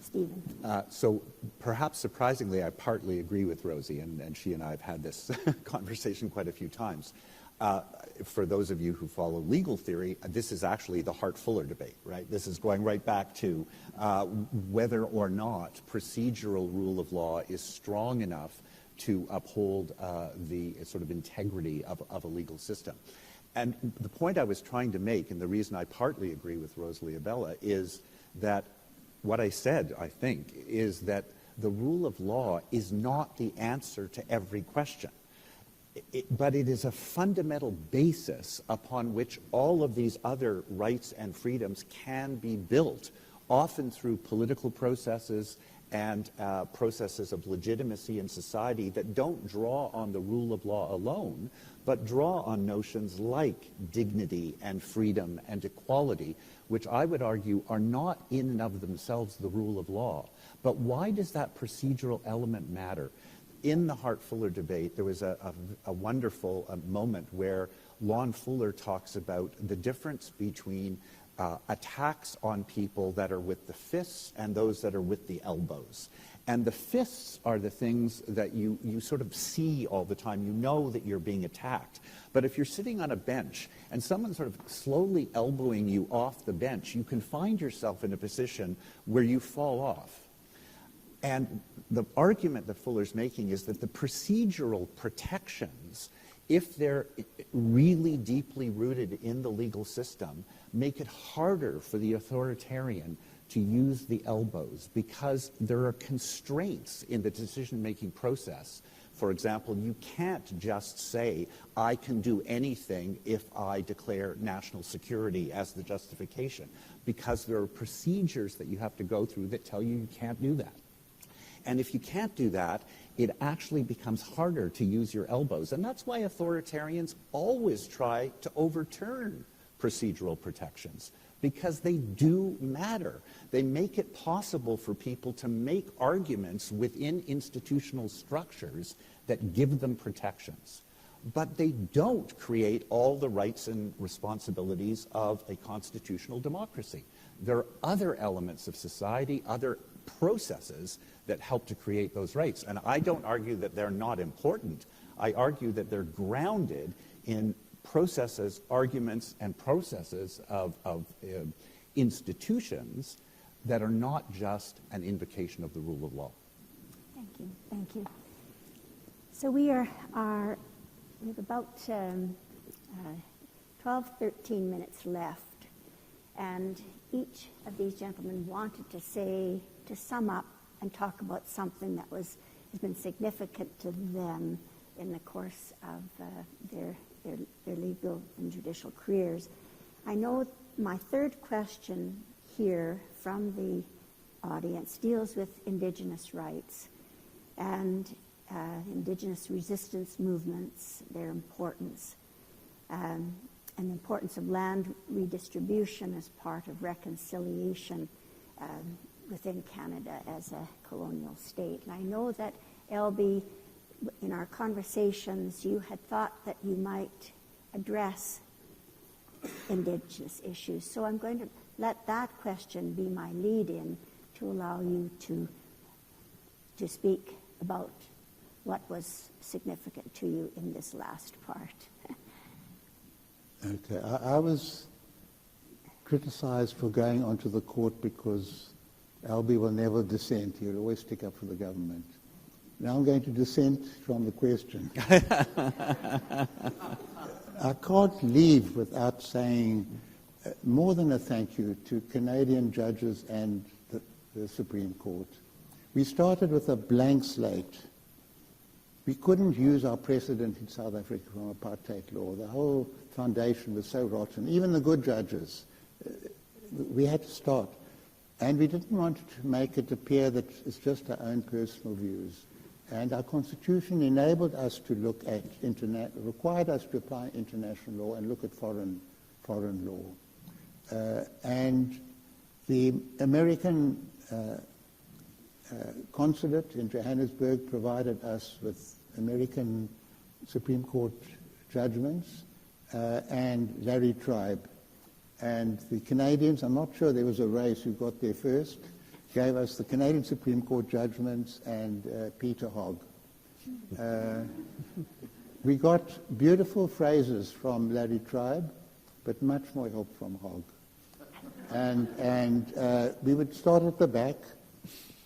Stephen. So perhaps surprisingly, I partly agree with Rosie, and she and I have had this conversation quite a few times. For those of you who follow legal theory, this is actually the Hart-Fuller debate, right? This is going right back to whether or not procedural rule of law is strong enough to uphold the sort of integrity of a legal system. And the point I was trying to make, and the reason I partly agree with Rosalie Abella, is that what I said, I think, is that the rule of law is not the answer to every question. But it is a fundamental basis upon which all of these other rights and freedoms can be built often through political processes and processes of legitimacy in society that don't draw on the rule of law alone, but draw on notions like dignity and freedom and equality, which I would argue are not in and of themselves the rule of law. But why does that procedural element matter? In the Hart-Fuller debate, there was a wonderful moment where Lon Fuller talks about the difference between attacks on people that are with the fists and those that are with the elbows. And the fists are the things that you sort of see all the time. You know that you're being attacked. But if you're sitting on a bench and someone's sort of slowly elbowing you off the bench, you can find yourself in a position where you fall off. And the argument that Fuller's making is that the procedural protections, if they're really deeply rooted in the legal system, make it harder for the authoritarian to use the elbows because there are constraints in the decision-making process. For example, you can't just say, I can do anything if I declare national security as the justification, because there are procedures that you have to go through that tell you can't do that. And if you can't do that, it actually becomes harder to use your elbows. And that's why authoritarians always try to overturn procedural protections, because they do matter. They make it possible for people to make arguments within institutional structures that give them protections. But they don't create all the rights and responsibilities of a constitutional democracy. There are other elements of society, other processes that help to create those rights. And I don't argue that they're not important. I argue that they're grounded in processes, arguments, and processes of institutions that are not just an invocation of the rule of law. Thank you. Thank you. So we have about 12, 13 minutes left. And each of these gentlemen wanted to sum up and talk about something that has been significant to them in the course of their legal and judicial careers. I know my third question here from the audience deals with Indigenous rights and Indigenous resistance movements, their importance, and the importance of land redistribution as part of reconciliation within Canada as a colonial state. And I know that, Albie, in our conversations, you had thought that you might address Indigenous issues. So I'm going to let that question be my lead-in to allow you to speak about what was significant to you in this last part. Okay, I was criticized for going onto the court because Albie will never dissent. He'll always stick up for the government. Now I'm going to dissent from the question. I can't leave without saying more than a thank you to Canadian judges and the Supreme Court. We started with a blank slate. We couldn't use our precedent in South Africa from apartheid law. The whole foundation was so rotten. Even the good judges, we had to start. And we didn't want to make it appear that it's just our own personal views. And our Constitution enabled us to look at, required us to apply international law and look at foreign law. And the American consulate in Johannesburg provided us with American Supreme Court judgments and Larry Tribe. And the Canadians, I'm not sure there was a race who got there first, gave us the Canadian Supreme Court judgments and Peter Hogg. We got beautiful phrases from Larry Tribe, but much more help from Hogg. And we would start at the back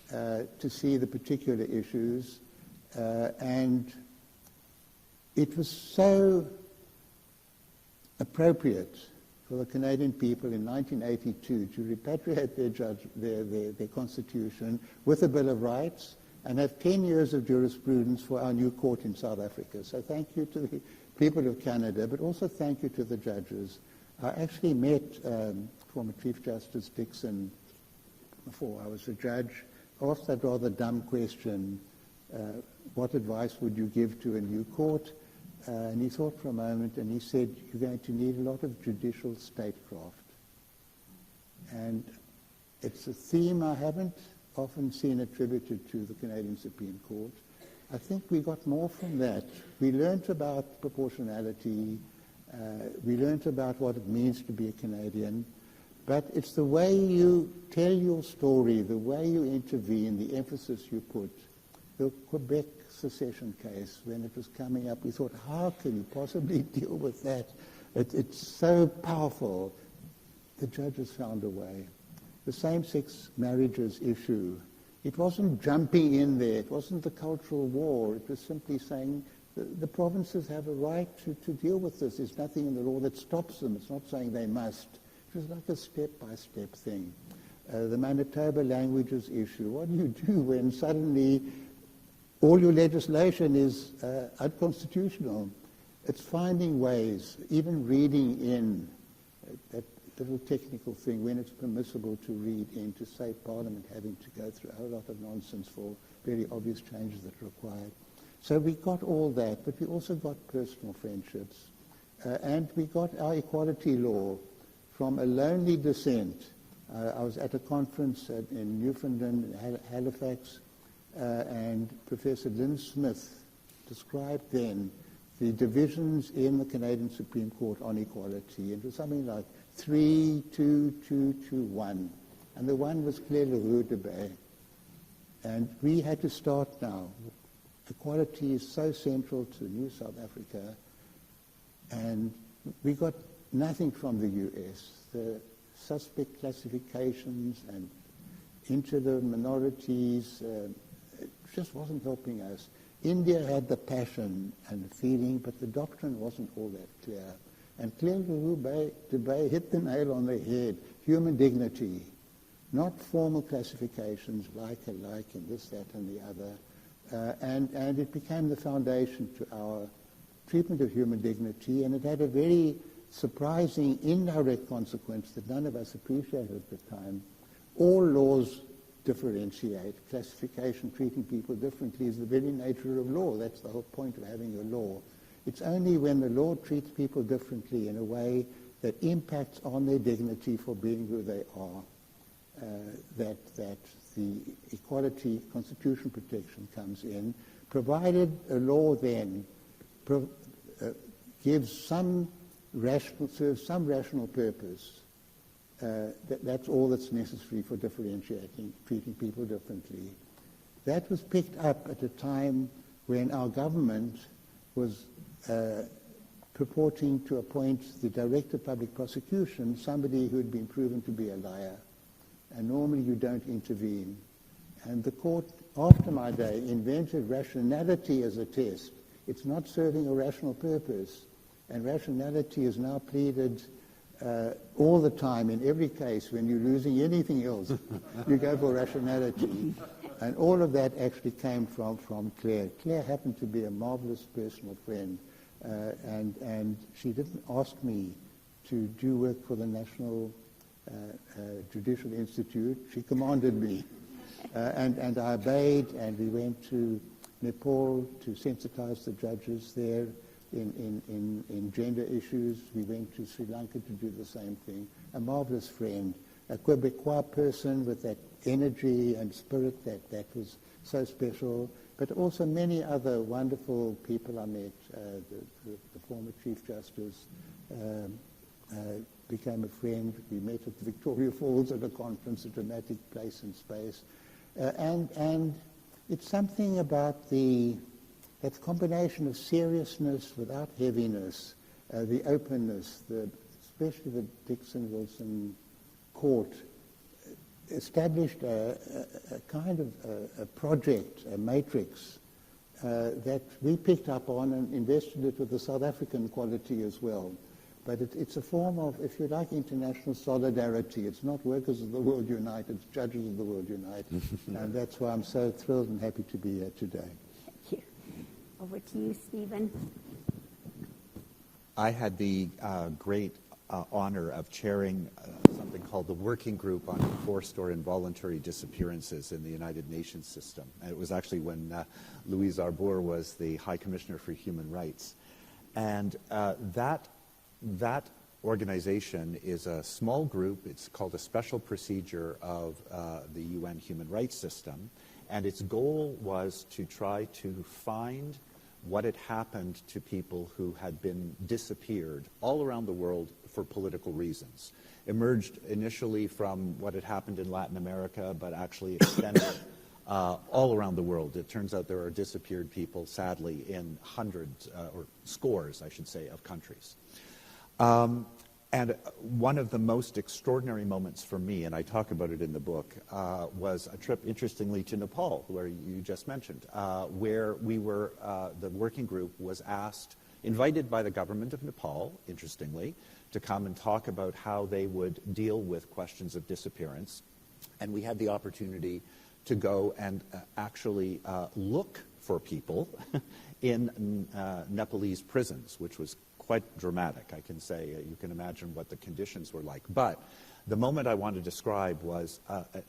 to see the particular issues, and it was so appropriate for the Canadian people in 1982 to repatriate their constitution with a Bill of Rights and have 10 years of jurisprudence for our new court in South Africa. So thank you to the people of Canada, but also thank you to the judges. I actually met former Chief Justice Dixon before I was a judge, asked that rather dumb question, what advice would you give to a new court? And he thought for a moment and he said, you're going to need a lot of judicial statecraft. And it's a theme I haven't often seen attributed to the Canadian Supreme Court. I think we got more from that. We learnt about proportionality, we learnt about what it means to be a Canadian, but it's the way you tell your story, the way you intervene, the emphasis you put. The Quebec secession case, when it was coming up, we thought, how can you possibly deal with that? It's so powerful. The judges found a way. The same-sex marriages issue, it wasn't jumping in there. It wasn't the cultural war. It was simply saying the provinces have a right to deal with this. There's nothing in the law that stops them. It's not saying they must. It was like a step-by-step thing. The Manitoba languages issue. What do you do when suddenly all your legislation is unconstitutional? It's finding ways, even reading in that little technical thing, when it's permissible to read in, to save Parliament having to go through a whole lot of nonsense for very obvious changes that are required. So we got all that, but we also got personal friendships. And we got our equality law from a lonely descent. I was at a conference in Newfoundland, Halifax, and Professor Lynn Smith described then the divisions in the Canadian Supreme Court on equality. It was something like 3, 2, 2, 2, 1. And the one was Claire Leroux de Bay. And we had to start now. Equality is so central to New South Africa. And we got nothing from the US. The suspect classifications and into the minorities, it just wasn't helping us. India had the passion and the feeling, but the doctrine wasn't all that clear. And Claire Leroux de Bay hit the nail on the head. Human dignity, not formal classifications like alike and this, that, and the other. And it became the foundation to our treatment of human dignity, and it had a very surprising indirect consequence that none of us appreciated at the time. All laws differentiate. Classification, treating people differently is the very nature of law. That's the whole point of having a law. It's only when the law treats people differently in a way that impacts on their dignity for being who they are, that the equality constitutional protection comes in, provided a law then gives serves some rational purpose. That's all that's necessary for differentiating, treating people differently. That was picked up at a time when our government was purporting to appoint the Director of Public Prosecution, somebody who had been proven to be a liar. And normally you don't intervene. And the court, after my day, invented rationality as a test. It's not serving a rational purpose. And rationality is now pleaded all the time in every case. When you're losing anything else, you go for rationality. And all of that actually came from Claire. Claire happened to be a marvelous personal friend. And she didn't ask me to do work for the National Judicial Institute. She commanded me. And I obeyed, and we went to Nepal to sensitize the judges there in gender issues. We went to Sri Lanka to do the same thing. A marvelous friend, a Quebecois person with that energy and spirit that was so special, but also many other wonderful people I met. The former Chief Justice became a friend. We met at the Victoria Falls at a conference, a dramatic place and space. And it's something about that combination of seriousness without heaviness, the openness, especially the Dixon-Wilson court, established a kind of a project, a matrix, that we picked up on and invested it with the South African quality as well. But it's a form of, if you like, international solidarity. It's not workers of the world unite, it's judges of the world unite. And that's why I'm so thrilled and happy to be here today. Thank you. Over to you, Stephen. I had the great honor of chairing something called the Working Group on Enforced or Involuntary Disappearances in the United Nations System. And it was actually when Louise Arbour was the High Commissioner for Human Rights. And that organization is a small group. It's called a special procedure of the UN human rights system. And its goal was to try to find what had happened to people who had been disappeared all around the world for political reasons. Emerged initially from what had happened in Latin America, but actually extended all around the world. It turns out there are disappeared people, sadly, in hundreds, or scores, I should say, of countries. And one of the most extraordinary moments for me, and I talk about it in the book, was a trip, interestingly, to Nepal, where you just mentioned, where we were, the working group was invited by the government of Nepal, interestingly, to come and talk about how they would deal with questions of disappearance. And we had the opportunity to go and actually look for people in Nepalese prisons, which was quite dramatic, I can say. You can imagine what the conditions were like. But the moment I want to describe was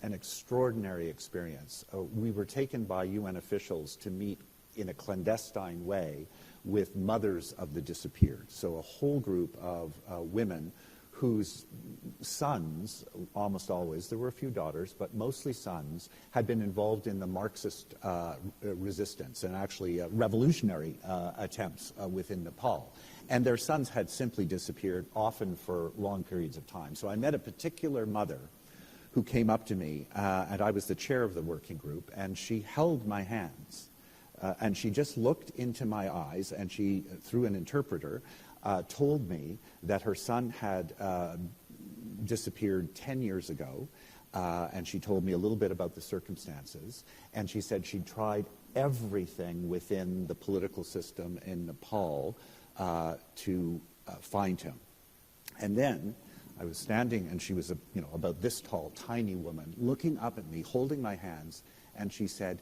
an extraordinary experience. We were taken by UN officials to meet in a clandestine way with mothers of the disappeared. So a whole group of women whose sons, almost always, there were a few daughters, but mostly sons, had been involved in the Marxist resistance and actually revolutionary attempts within Nepal. And their sons had simply disappeared, often for long periods of time. So I met a particular mother who came up to me, and I was the chair of the working group, and she held my hands. And she just looked into my eyes, and she, through an interpreter, told me that her son had disappeared 10 years ago, and she told me a little bit about the circumstances, and she said she'd tried everything within the political system in Nepal to find him. And then I was standing, and she was about this tall, tiny woman, looking up at me, holding my hands, and she said,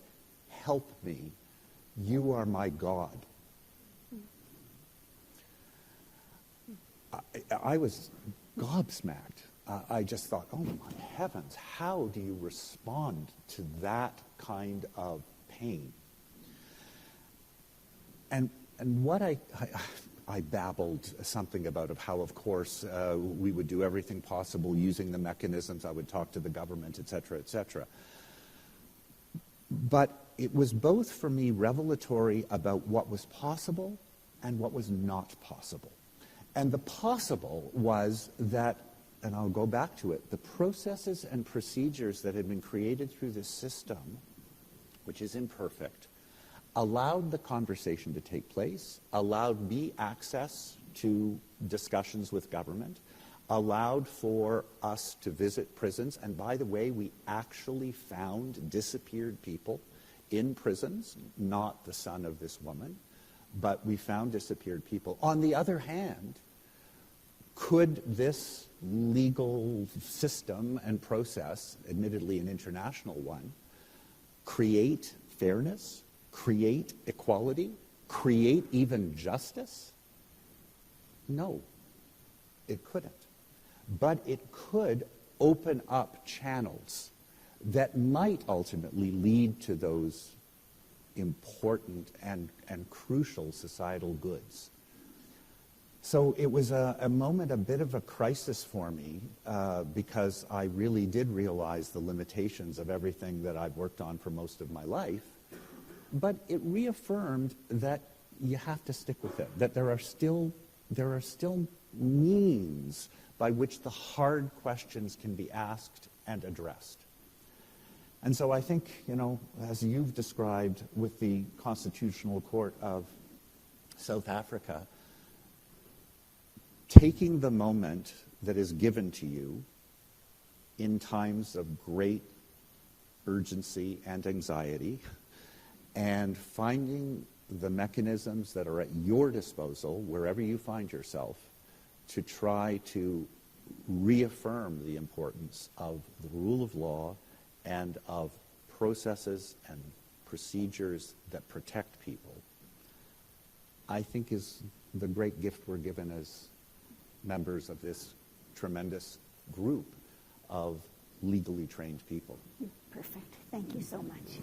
"Help me, you are my God." I was gobsmacked. I just thought, oh my heavens, how do you respond to that kind of pain? And what I babbled something about of how, of course, we would do everything possible using the mechanisms. I would talk to the government, et cetera, et cetera. But it was both for me revelatory about what was possible and what was not possible. And the possible was that, and I'll go back to it, the processes and procedures that had been created through this system, which is imperfect, allowed the conversation to take place, allowed me access to discussions with government, allowed for us to visit prisons. And by the way, we actually found disappeared people in prisons, not the son of this woman, but we found disappeared people. On the other hand, could this legal system and process, admittedly an international one, create fairness, create equality, create even justice? No, it couldn't. But it could open up channels that might ultimately lead to those important and crucial societal goods. So it was a moment, a bit of a crisis for me, because I really did realize the limitations of everything that I've worked on for most of my life. But it reaffirmed that you have to stick with it, that there are still means by which the hard questions can be asked and addressed. And so I think, as you've described with the Constitutional Court of South Africa, taking the moment that is given to you in times of great urgency and anxiety, and finding the mechanisms that are at your disposal, wherever you find yourself, to try to reaffirm the importance of the rule of law and of processes and procedures that protect people, I think is the great gift we're given as members of this tremendous group. of legally trained people. Perfect. Thank you so much.